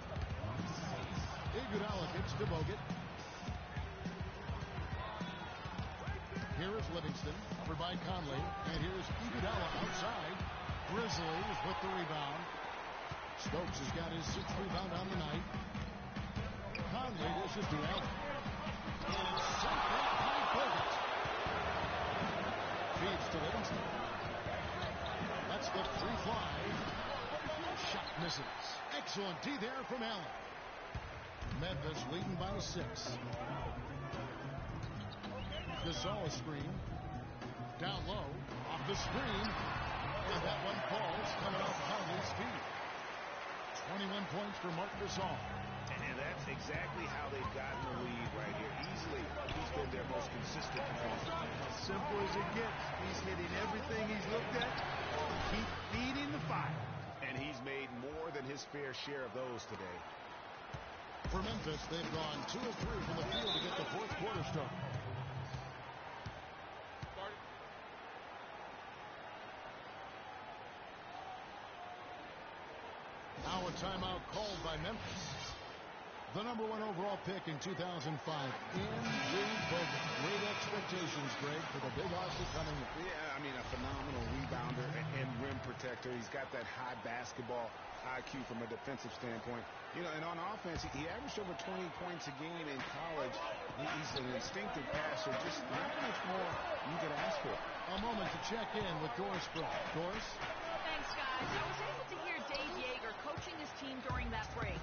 [SPEAKER 2] Iguodala gets to Bogut. Here is Livingston, covered by Conley. And here's Iguodala outside. Grizzlies with the rebound. Stokes has got his 6th rebound on the night. Conley dishes to Allen. And it's sent back by Bogut. Feeds to Livingston. That's the 3-fly. Shot misses. Excellent D there from Allen. Memphis leading by 6. Gasol screen. Down low. Off the screen. And that one falls coming off Conley's feet. 21 points for Marc Gasol.
[SPEAKER 1] And that's exactly how they've gotten the lead right here. Easily, he's been their most consistent performer.
[SPEAKER 3] As simple as it gets. He's hitting everything he's looked at. Keep feeding the fire.
[SPEAKER 1] And he's made more than his fair share of those today.
[SPEAKER 2] For Memphis, they've gone 2 of 3 from the field to get the fourth quarter started. Now a timeout called by Memphis. The number 1 overall pick in 2005 in Bogut. Great expectations, Greg, for the big Arthur coming in.
[SPEAKER 1] Yeah, I mean, a phenomenal rebounder and rim protector. He's got that high basketball IQ from a defensive standpoint. You know, and on offense, he averaged over 20 points a game in college. He's an instinctive passer. Just not much more you could ask for.
[SPEAKER 2] A moment to check in with Doris Brooks. Doris?
[SPEAKER 4] Thanks, guys. I was able to hear Dave Yeager coaching his team during that break.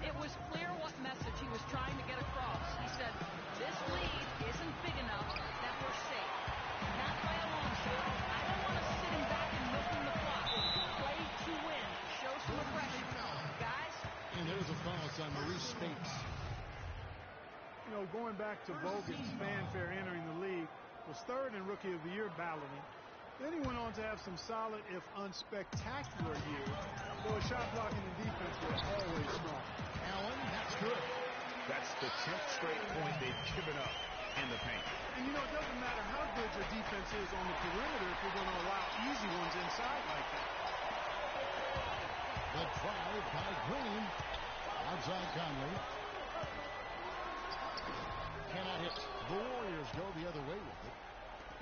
[SPEAKER 4] It was clear what message he was trying to get across. He said, this lead isn't big enough that we're safe. Not by a long shot. I don't want us sitting back and milking the clock. Play to win. Show some aggression. Guys?
[SPEAKER 2] And there's a thoughts on Maurice Spates.
[SPEAKER 3] You know, going back to Bogut's fanfare entering the league, was 3rd in Rookie of the Year balloting. Then he went on to have some solid, if unspectacular, years, though his shot blocking and defense were always strong.
[SPEAKER 2] Allen, that's good.
[SPEAKER 1] That's the 10th straight point they've given up in the paint.
[SPEAKER 3] And, you know, it doesn't matter how good your defense is on the perimeter if you're going to allow easy ones inside like that.
[SPEAKER 2] The drive by Green. Outside Conley. Cannot hit. The Warriors go the other way with it.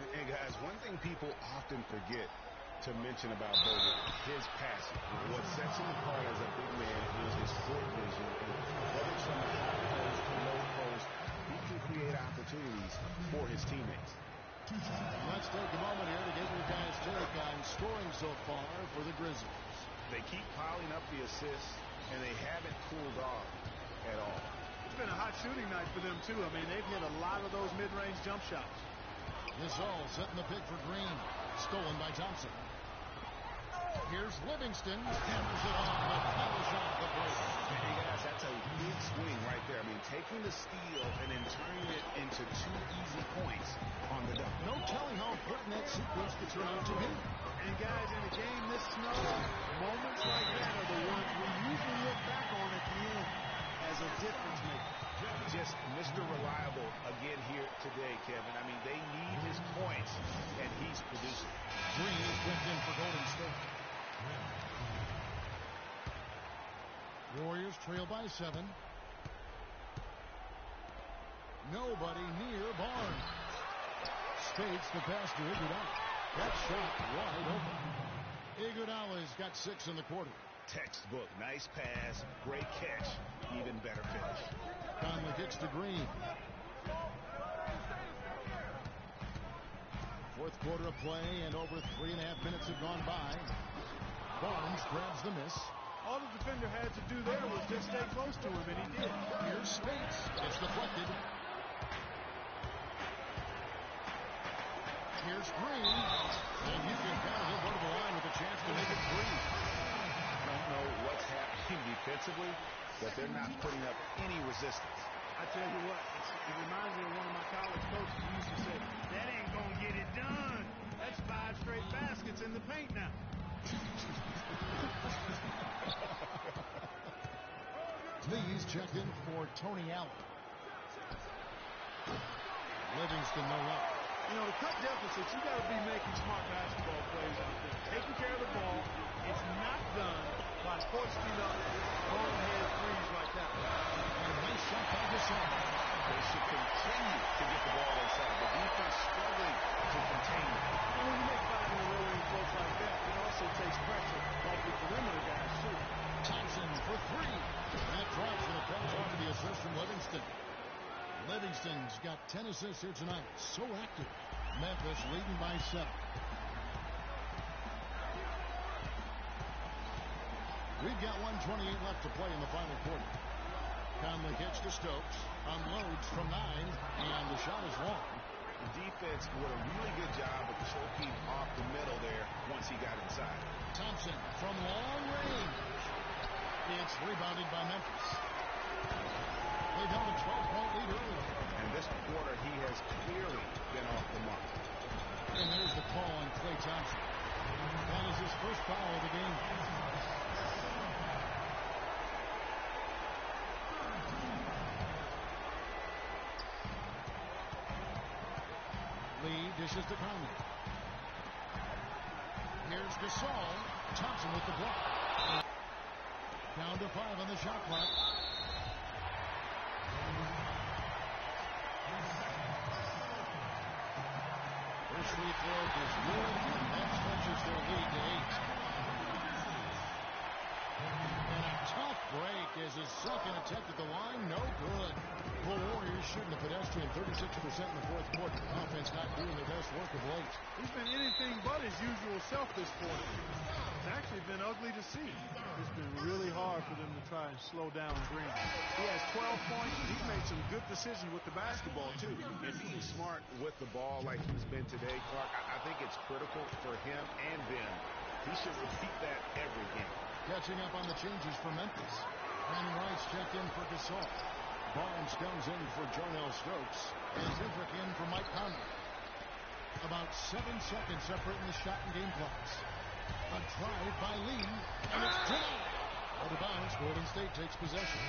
[SPEAKER 1] And guys, one thing people often forget to mention about Bogut, his passing. What sets him apart as a big man is his court vision. Whether it's from the high post to low post, he can create opportunities for his teammates.
[SPEAKER 2] Let's take a moment here to get your guys' take on scoring so far for the Grizzlies.
[SPEAKER 1] They keep piling up the assists, and they haven't cooled off at all.
[SPEAKER 3] It's been a hot shooting night for them, too. I mean, they've hit a lot of those mid-range jump shots.
[SPEAKER 2] This all setting the pick for Green. Stolen by Thompson. Here's Livingston. Hammers it off the power shot of the play.
[SPEAKER 1] Hey, guys, that's a big swing right there. I mean, taking the steal and then turning it into 2 easy points on the dunk.
[SPEAKER 2] No telling how important that sequence could turn out to be.
[SPEAKER 3] And, guys, in a game this snow, moments like that are the ones we usually look back on at the end as a difference maker.
[SPEAKER 1] Just Mr. Reliable again here today, Kevin. I mean, they need his points, and he's producing.
[SPEAKER 2] Green is whipped in for Golden State. Warriors trail by 7. Nobody near Barnes. Spates the pass to Iguodala. That shot wide open. Iguodala's got 6 in the quarter.
[SPEAKER 1] Textbook. Nice pass. Great catch. Even better finish.
[SPEAKER 2] Conley kicks to Green. Fourth quarter of play, and over 3.5 minutes have gone by. Barnes grabs the miss.
[SPEAKER 3] All the defender had to do there was just stay close to him, and he did.
[SPEAKER 2] Here's Spates. It's deflected. Here's Green. And you can count him over the line with a chance to make it 3.
[SPEAKER 1] Don't know what's happening defensively, but they're not putting up any resistance.
[SPEAKER 3] I tell you what, it reminds me of one of my college coaches who used to say, that ain't going to get it done. That's 5 straight baskets in the paint now.
[SPEAKER 2] Lee's checked in for Tony Allen. Livingston no luck.
[SPEAKER 3] You know, to cut deficits, you got to be making smart basketball plays out there. Taking care of the ball. It's not done by forcing up bonehead threes like that.
[SPEAKER 2] And a nice shot by Gasol.
[SPEAKER 1] They should continue to get the ball inside. The defense struggling to contain it.
[SPEAKER 3] And when you make 5 in a row in close like that, it also takes pressure off the perimeter guys, too.
[SPEAKER 2] Thompson for 3. That drives for the pass after the assist from Livingston. Livingston's got 10 assists here tonight. So active. Memphis leading by 7. We've got 1:28 left to play in the final quarter. Conley kicks to Stokes. Unloads from 9. And the shot is long.
[SPEAKER 1] The defense did a really good job of choking off the middle there once he got inside.
[SPEAKER 2] Thompson from long range. It's rebounded by Memphis. They've held a 12-point lead earlier.
[SPEAKER 1] And this quarter, he has clearly been off the mark.
[SPEAKER 2] And there's the call on Klay Thompson. That is his first foul of the game. Dishes to Conley. Here's Gasol. Thompson with the block. Down to 5 on the shot clock. First free throw is good, and that stretches their lead to 8. And a tough break is his second attempt at the line. No good. The Warriors shooting a pedestrian 36% in the fourth quarter. Offense not doing their best work of late.
[SPEAKER 3] He's been anything but his usual self this quarter. It's actually been ugly to see. It's been really hard for them to try and slow down Green.
[SPEAKER 1] He has 12 points. He's made some good decisions with the basketball, too. And being smart with the ball like he's been today, Clark, I think it's critical for him and Ben. He should repeat that every game.
[SPEAKER 2] Catching up on the changes for Memphis. Brandon Rice checked in for Gasol. Barnes comes in for Jarnell Stokes. And Zivrick in for Mike Conley. About 7 seconds separating the shot and game clocks. A drive by Lee, and it's denied. Out of bounds, Golden State takes possession.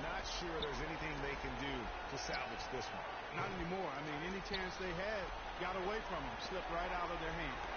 [SPEAKER 1] Not sure there's anything they can do to salvage this one.
[SPEAKER 3] Not anymore. I mean, any chance they had got away from them, slipped right out of their hands.